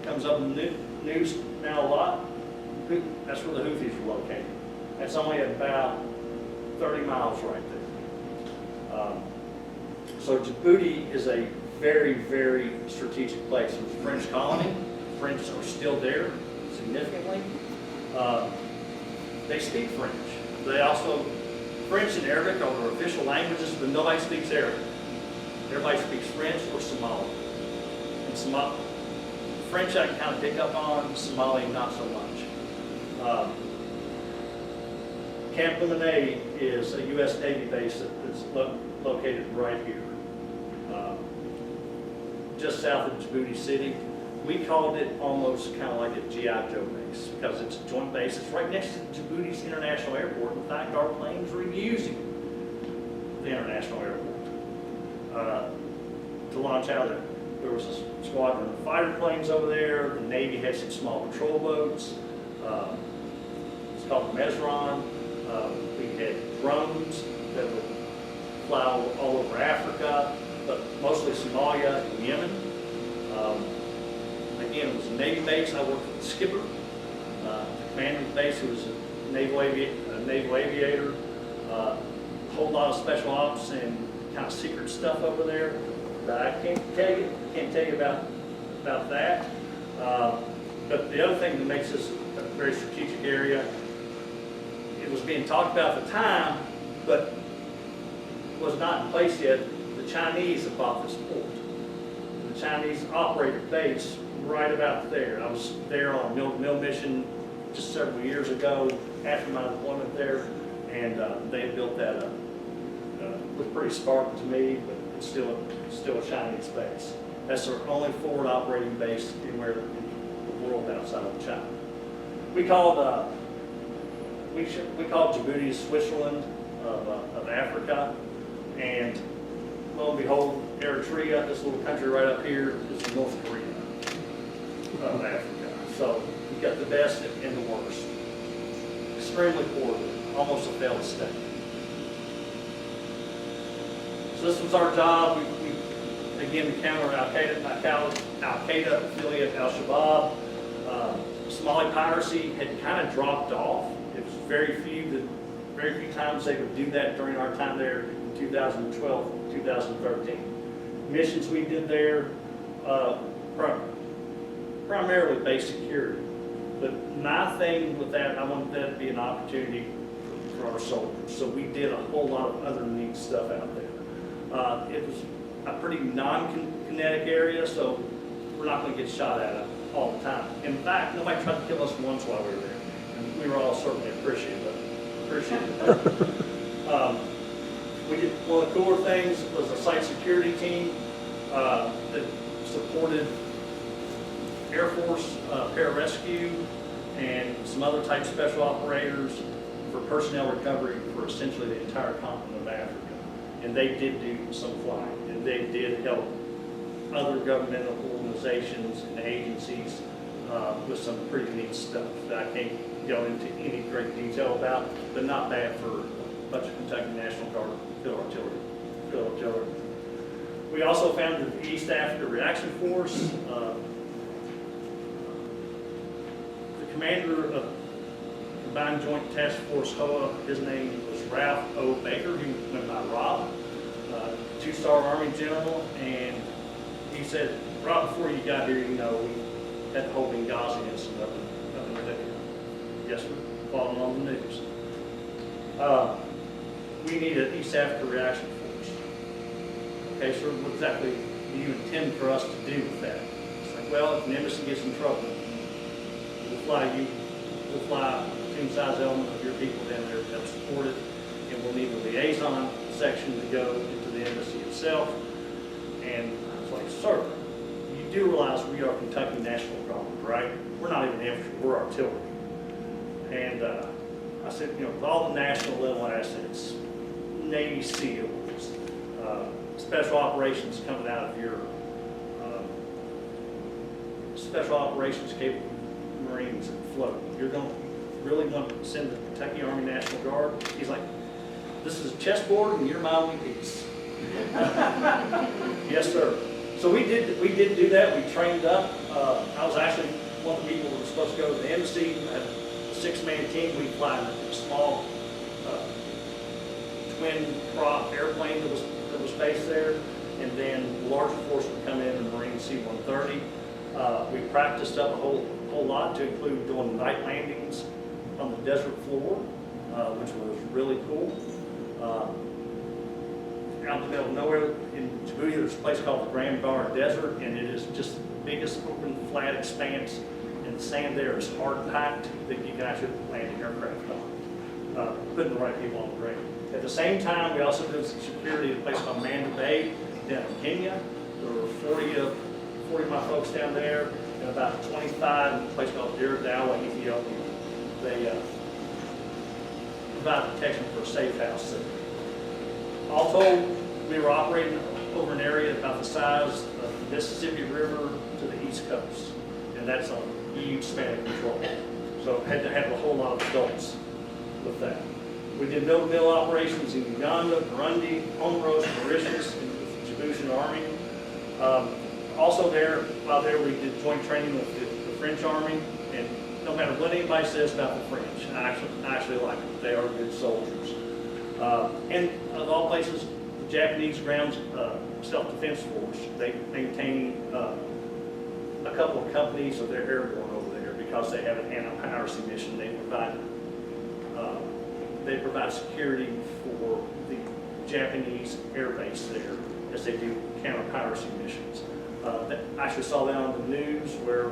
comes up in the news now a lot. That's where the Houthis are located. That's only about 30 miles right there. So Djibouti is a very, very strategic place. It was a French colony. French are still there significantly. They speak French. They also, French and Arabic are their official languages, but nobody speaks Arabic. Everybody speaks French or Somali. And French I can kind of pick up on, Somali not so much. Camp Lemonade is a U.S. Navy base that's located right here, just south of Djibouti City. We called it almost kind of like a G.I. Joe base because it's a joint base. It's right next to Djibouti's International Airport. In fact, our planes were using the International Airport to launch out of there. There was a squadron of fighter planes over there. The Navy had some small patrol boats. It's called the Mesron. We had drones that would fly all over Africa, but mostly Somalia and Yemen. Again, it was a Navy base. I worked with the skipper. The commander of the base, who was a naval aviator. A whole lot of special ops and kind of secret stuff over there that I can't tell you about that. But the other thing that makes this a very strategic area, it was being talked about at the time, but was not in place yet. The Chinese have bought this port. The Chinese operated base right about there. I was there on a mill mission just several years ago after my deployment there, and they built that up. It looked pretty Spartan to me, but it's still a Chinese base. That's their only forward operating base anywhere in the world outside of China. We called Djibouti Switzerland of Africa, and lo and behold, Eritrea, this little country right up here, is North Korea of Africa. So we got the best and the worst. Extremely poor, almost a failed state. So this was our job. We again to counter Al-Qaeda affiliate Al-Shabaab. Somali piracy had kind of dropped off. It was very few times they would do that during our time there in 2012, 2013. Missions we did there, primarily base security. But my thing with that, I wanted that to be an opportunity for our soldiers. So we did a whole lot of other neat stuff out there. It was a pretty non-kinetic area, so we're not going to get shot at all the time. In fact, nobody tried to kill us once while we were there. And we were all certainly appreciative of it. We did, one of the cooler things was a site security team that supported Air Force pararescue and some other type special operators for personnel recovery for essentially the entire continent of Africa. And they did do some flying, and they did help other governmental organizations and agencies with some pretty neat stuff that I can't go into any great detail about, but not bad for a bunch of Kentucky National Guard field artillery. We also founded the East Africa Reaction Force. The commander of Combined Joint Task Force HOA, his name was Ralph O. Baker. He went by Rob. 2-star Army general, and he said, right before you got here, you know, we had the whole Benghazi incident up in Libya. Yes, sir, following on the news. We need an East Africa reaction force. Okay, sir, what exactly do you intend for us to do with that? It's like, well, if an embassy gets in trouble, we'll fly a platoon-sized element of your people down there to support it, and we'll need a liaison section to go into the embassy itself. And I was like, sir, you do realize we are Kentucky National Guard, right? We're not even infantry, we're artillery. And I said, you know, with all the national level assets, Navy SEALs, special operations coming out of your special operations capable Marines that float, you're really going to send the Kentucky Army National Guard? He's like, this is a chessboard and you're my only piece. Yes, sir. So we did do that. We trained up. I was actually one of the people that was supposed to go to the embassy. I had a 6-man team. We fly a small twin prop airplane that was based there, and then the larger force would come in, the Marine C-130. We practiced up a whole lot, to include doing night landings on the desert floor, which was really cool. Out in the middle of nowhere in Djibouti, there's a place called the Grand Bar Desert, and it is just the biggest open flat expanse, and the sand there is hard packed that you can actually land an aircraft on, putting the right people on the ground. At the same time, we also did some security at a place called Manda Bay down in Kenya. There were 40 of my folks down there, and about 25 in a place called Dir Dawa, Ethiopia. They provide protection for a safe house there. All told, we were operating over an area about the size of the Mississippi River to the East Coast, and that's a huge span of control. So had to have a whole lot of adults with that. We did mill-to-mill operations in Uganda, Burundi, Comoros, Mauritius, and with the Djiboutian Army. Also while there, we did joint training with the French Army, and no matter what anybody says about the French, I actually like them. They are good soldiers. And of all places, the Japanese ground self-defense force, they maintain a couple of companies of their airborne over there because they have an anti-piracy mission. They provide security for the Japanese air base there as they do counter-piracy missions. I actually saw that on the news where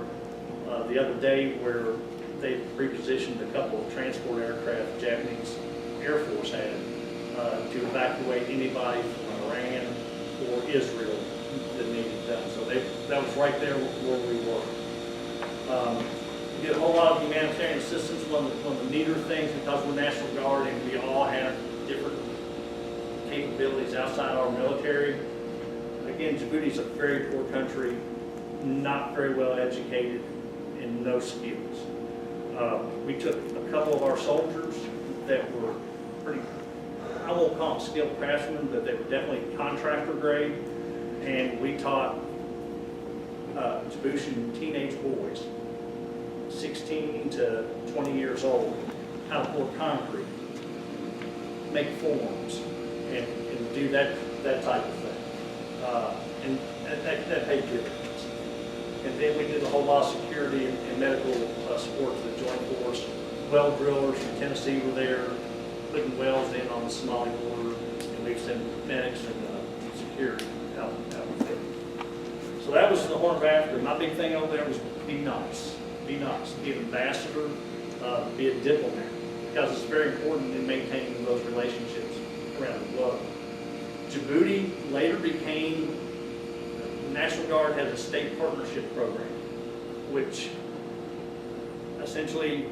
the other day where they repositioned a couple of transport aircraft Japanese Air Force had to evacuate anybody from Iran or Israel that needed done. So that was right there where we were. We did a whole lot of humanitarian assistance. One of the neater things, because we're National Guard and we all have different capabilities outside our military. Again, Djibouti is a very poor country, not very well educated, and no skills. We took a couple of our soldiers that were pretty, I won't call them skilled craftsmen, but they were definitely contractor grade, and we taught Djiboutian teenage boys, 16 to 20 years old, how to pour concrete, make forms, and do that type of thing. And that paid dividends. And then we did a whole lot of security and medical support to the Joint Force. Well drillers from Tennessee were there, putting wells in on the Somali border, and we've sent medics and security out with them. So that was the Horn of Africa. My big thing over there was be nice. Be nice. Be an ambassador, be a diplomat, because it's very important in maintaining those relationships around the globe. Djibouti later became, the National Guard has a state partnership program, which essentially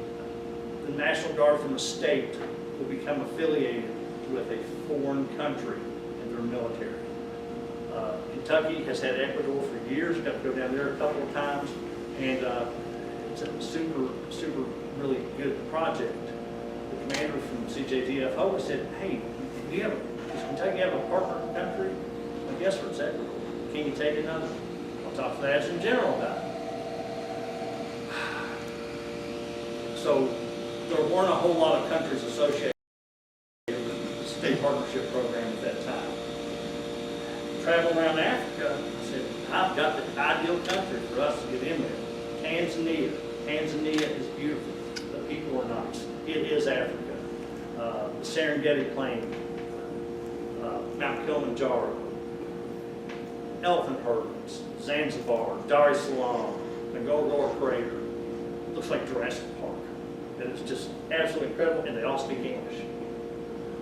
the National Guard from a state will become affiliated with a foreign country in their military. Kentucky has had Ecuador for years, got to go down there a couple of times, and it's a super really good project. The commander from CJDFO said, hey, does Kentucky have a partner country? Well, yes, sir, it's Ecuador. Can you take another? I'll talk to the AdjutantGeneral about it. So there weren't a whole lot of countries associated with the state partnership program at that time. traveling around Africa, I said, I've got the ideal country for us to get in there. Tanzania. Tanzania is beautiful. The people are nice. It is Africa. The Serengeti Plain, Mount Kilimanjaro, elephant herders, Zanzibar, Dar es Salaam, the Ngorongoro Crater. Looks like Jurassic Park. And it's just absolutely incredible, and they all speak English.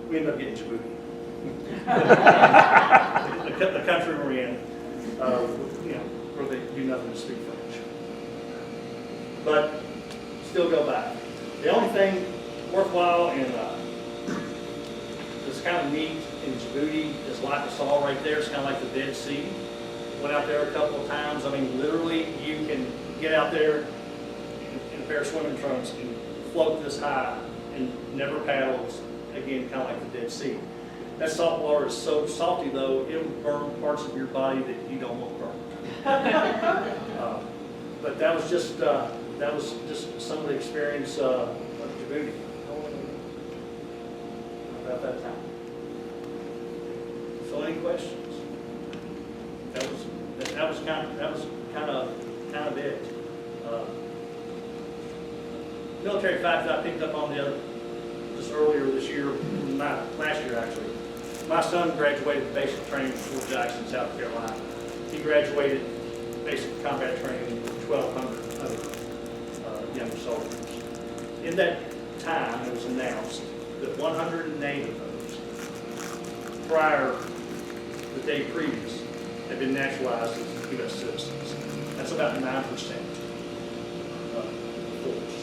We ended up getting Djibouti. the country we're in, where they do nothing to speak French. But still go back. The only thing worthwhile and that's kind of neat in Djibouti is like I saw right there. It's kind of like the Dead Sea. Went out there a couple of times. I mean, literally, you can get out there in a pair of swimming trunks and float this high and never paddles. Again, kind of like the Dead Sea. That salt water is so salty, though, it will burn parts of your body that you don't want burned. But that was just some of the experience of Djibouti. About that time. So, any questions? That was kind of it. Military fact that I picked up on just earlier this year, last year actually. My son graduated basic training from Fort Jackson, South Carolina. He graduated basic combat training with 1,200 other young soldiers. In that time, it was announced that 108 of those, prior the day previous, had been naturalized as U.S. citizens. That's about 9% of the force,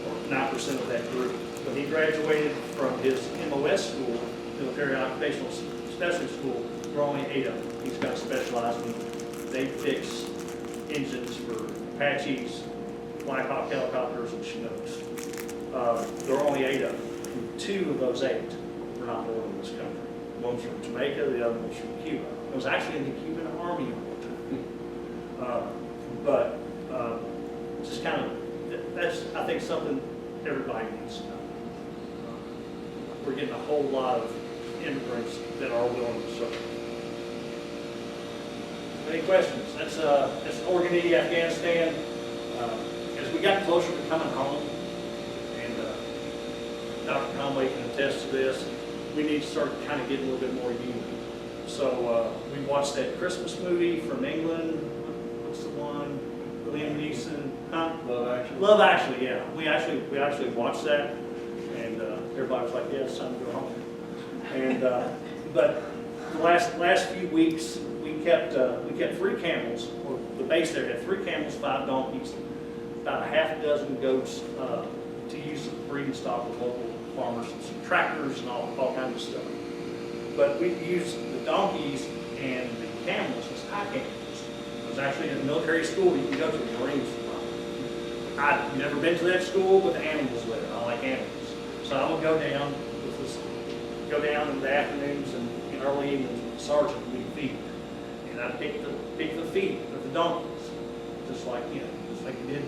or 9% of that group. When he graduated from his MOS school, Military Occupational Specialty School, there were only 8 of them. He's got specialized in, they fix engines for Apaches, Black Hawk helicopters, and Chinooks. There were only 8 of them. 2 of those 8 were not born in this country. One was from Jamaica, the other one was from Cuba. It was actually in the Cuban Army. Just kind of, that's, I think, something everybody needs to know. We're getting a whole lot of immigrants that are willing to serve. Any questions? That's Organidi, Afghanistan. As we got closer to coming home, and Dr. Conway can attest to this, we need to start kind of getting a little bit more human. So we watched that Christmas movie from England. What's the one? Liam Neeson. Huh? Love Actually. Love Actually, yeah. We actually watched that, and everybody was like, "Yeah, it's time to go home." And but the last few weeks, we kept 3 camels. Or the base there had 3 camels, 5 donkeys, about a half a dozen goats to use as breeding stock with local farmers, and some tractors and all kinds of stuff. But we used the donkeys and the camels as high camels. It was actually in a military school you can go to, the Marines. I'd never been to that school with animals there. I like animals. So I would go down in the afternoons and early evenings with the sergeant and we'd feed. And I'd pick the feet of the donkeys, just like you did,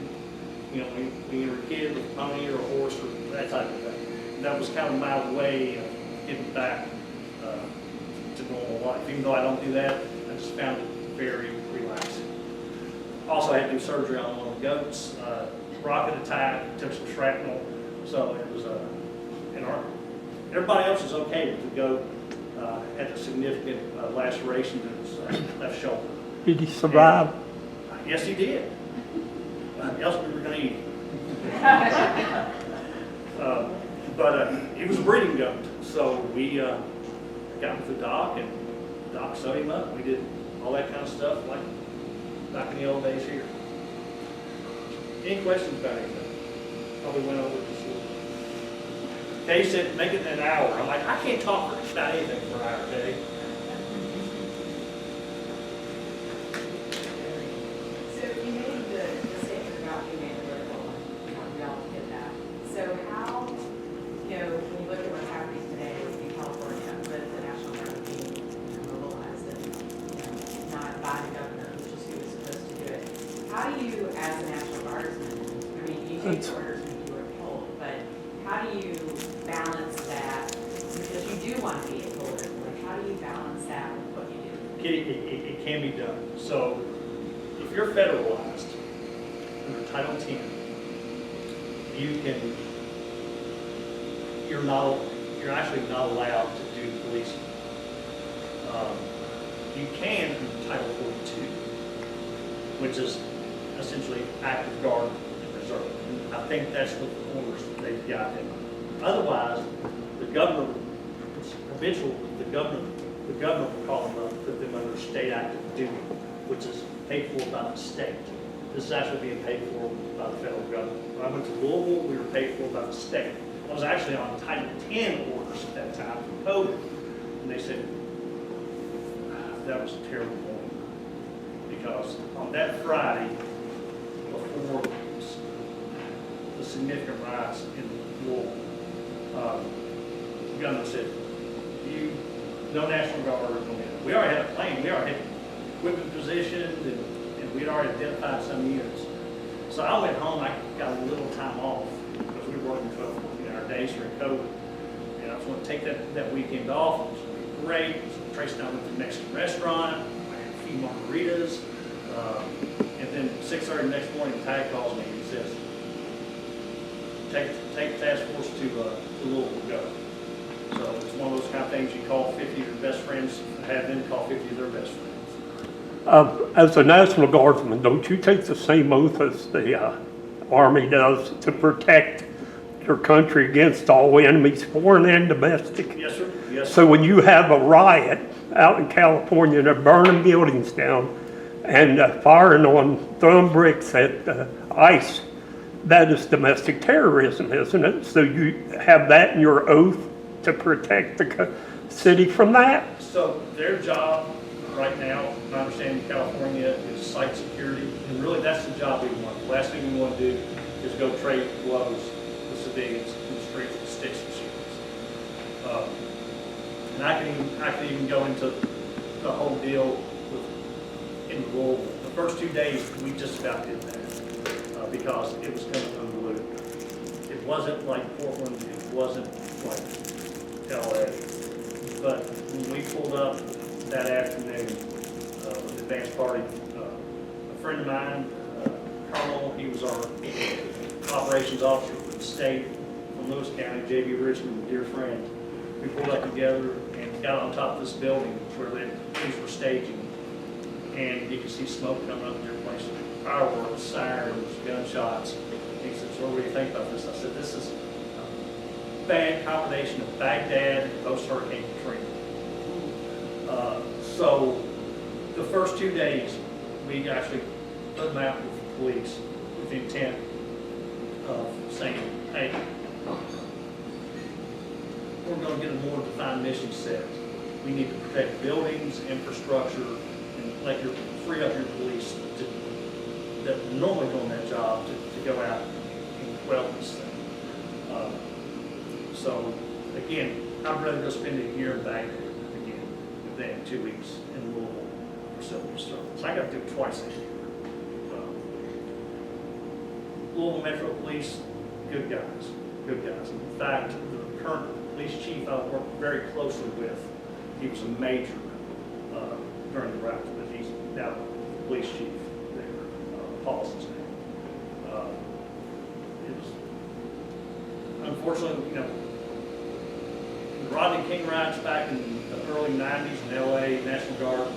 when you were a kid with a pony or a horse or that type of thing. And that was kind of my way of getting back to normal life. Even though I don't do that, I just found it very relaxing. Also, I had to do surgery on one of the goats, rocket attack, took some shrapnel. So it was everybody else was okay, but the goat had a significant laceration to his left shoulder. Did he survive? And, yes, he did. Else we were going to eat him. But he was a breeding goat, so we got him to the doc, and the doc sewed him up. We did all that kind of stuff like back in the old days here. Any questions about anything? Probably went over this a little. Kay said, make it in an hour. I'm like, I can't talk about anything for an hour, Kay. So you made the statement about being analytical, and we all get that. So how, when you look at what's happening today in California with the National Guard being mobilized and not by the governor, which is who is supposed to do it, how do you, as a National Guardsman, I mean, you take orders when you are told, but how do you balance that? Because you do want to be a political, like how do you balance that with what you do? it can be done. So if you're federalized under Title 10, you're actually not allowed to do policing. You can under Title 42, which is essentially active guard and reserve. And I think that's what the orders that they've got. And otherwise, the governor will call them up, put them under state active duty, which is paid for by the state. This is actually being paid for by the federal government. When I went to Louisville, we were paid for by the state. I was actually on Title 10 orders at that time for COVID, and they said, that was a terrible point, because on that Friday, before the significant riots in Louisville, the governor said, no National Guard is going in. We already had a plane, we already had equipment positioned, and we'd already identified some units. So I went home, I got a little time off, because we were working 12, 14-hour days during COVID, and I was going to take that weekend off. It was going to be great. Trace and I went to the Mexican restaurant, I had a few margaritas, and then 6:30 the next morning, Tag calls me and says, take task force to Louisville, go. So it's one of those kind of things you call 50 of your best friends, have them call 50 of their best friends. As a National Guardsman, don't you take the same oath as the Army does to protect your country against all enemies, foreign and domestic? Yes, sir. Yes, sir. So when you have a riot out in California, they're burning buildings down and firing on throwing bricks at ICE, that is domestic terrorism, isn't it? So you have that in your oath to protect the city from that? So their job right now, my understanding in California, is site security, and really that's the job we want. The last thing we want to do is go trade blows with civilians in the streets with sticks and shields. And I can even go into the whole deal in Louisville. The first 2 days, we just about did that because it was coming unbelievable. It wasn't like Portland, it wasn't like LA. But when we pulled up that afternoon with the advance party, a friend of mine, Colonel, he was our operations officer for the state from Lewis County, J.B. Richmond, a dear friend. We pulled up together and got on top of this building where things were staging. And you could see smoke coming up in different places, fireworks, sirens, gunshots. He said, so what do you think about this? I said, this is a bad combination of Baghdad and post-Hurricane Katrina. So the first 2 days, we actually put them out with the police with the intent of saying, hey, we're going to get a more defined mission set. We need to protect buildings, infrastructure, and let free up your police that normally do that job to go out and quell this thing. So again, I'd rather go spend a year in Baghdad again than 2 weeks in Louisville for civil disturbance. I got to do it twice a year. Louisville Metro Police, good guys, good guys. In fact, the current police chief I work very closely with, he was a major during the rout, but he's now the police chief there, Paul's his name. It was, unfortunately, the Rodney King riots back in the early 90s in LA, National Guard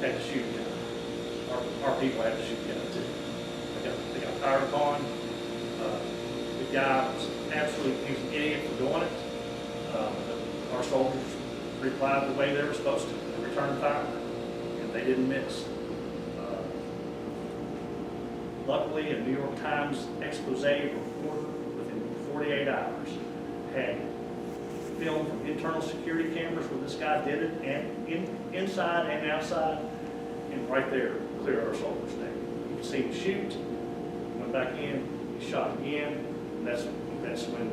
had to shoot down. Our people had to shoot down too. They got fired upon. The guy was absolutely, he was an idiot for doing it. Our soldiers replied the way they were supposed to. They returned fire, and they didn't miss. Luckily, a New York Times expose reporter within 48 hours had film from internal security cameras where this guy did it, and inside and outside, and right there, clear our soldiers' name. You can see him shoot, went back in, he shot again, and that's when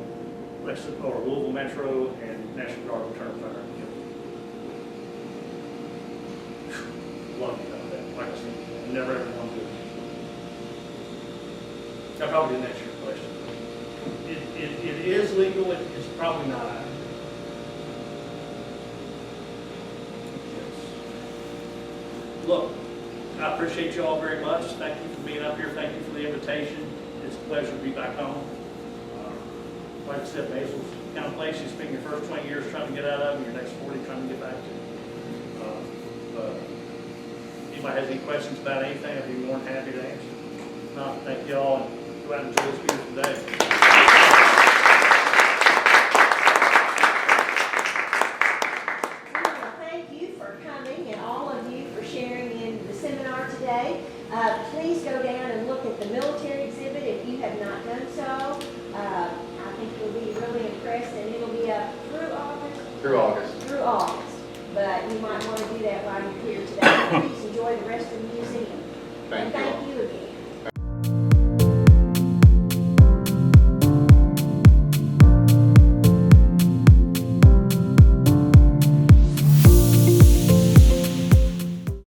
Lexington, or Louisville Metro and National Guard returned fire and killed him. Love you about that. Like I said, never ever want to do it. I probably didn't answer your question. It is legal, it's probably not. look, I appreciate you all very much. Thank you for being up here. Thank you for the invitation. It's a pleasure to be back home. Like I said, Maysville's the kind of place you spend your first 20 years trying to get out of, and your next 40 trying to get back to. Anybody has any questions about anything, I'd be more than happy to answer. If not, thank you all, and go out and enjoy this beautiful day. Well, thank you for coming and all of you for sharing in the seminar today. Please go down and look at the military exhibit if you have not done so. I think you'll be really impressed, and it'll be up through August. Through August. Through August. But you might want to do that while you're here today. Please enjoy the rest of the museum. Thank And you. thank you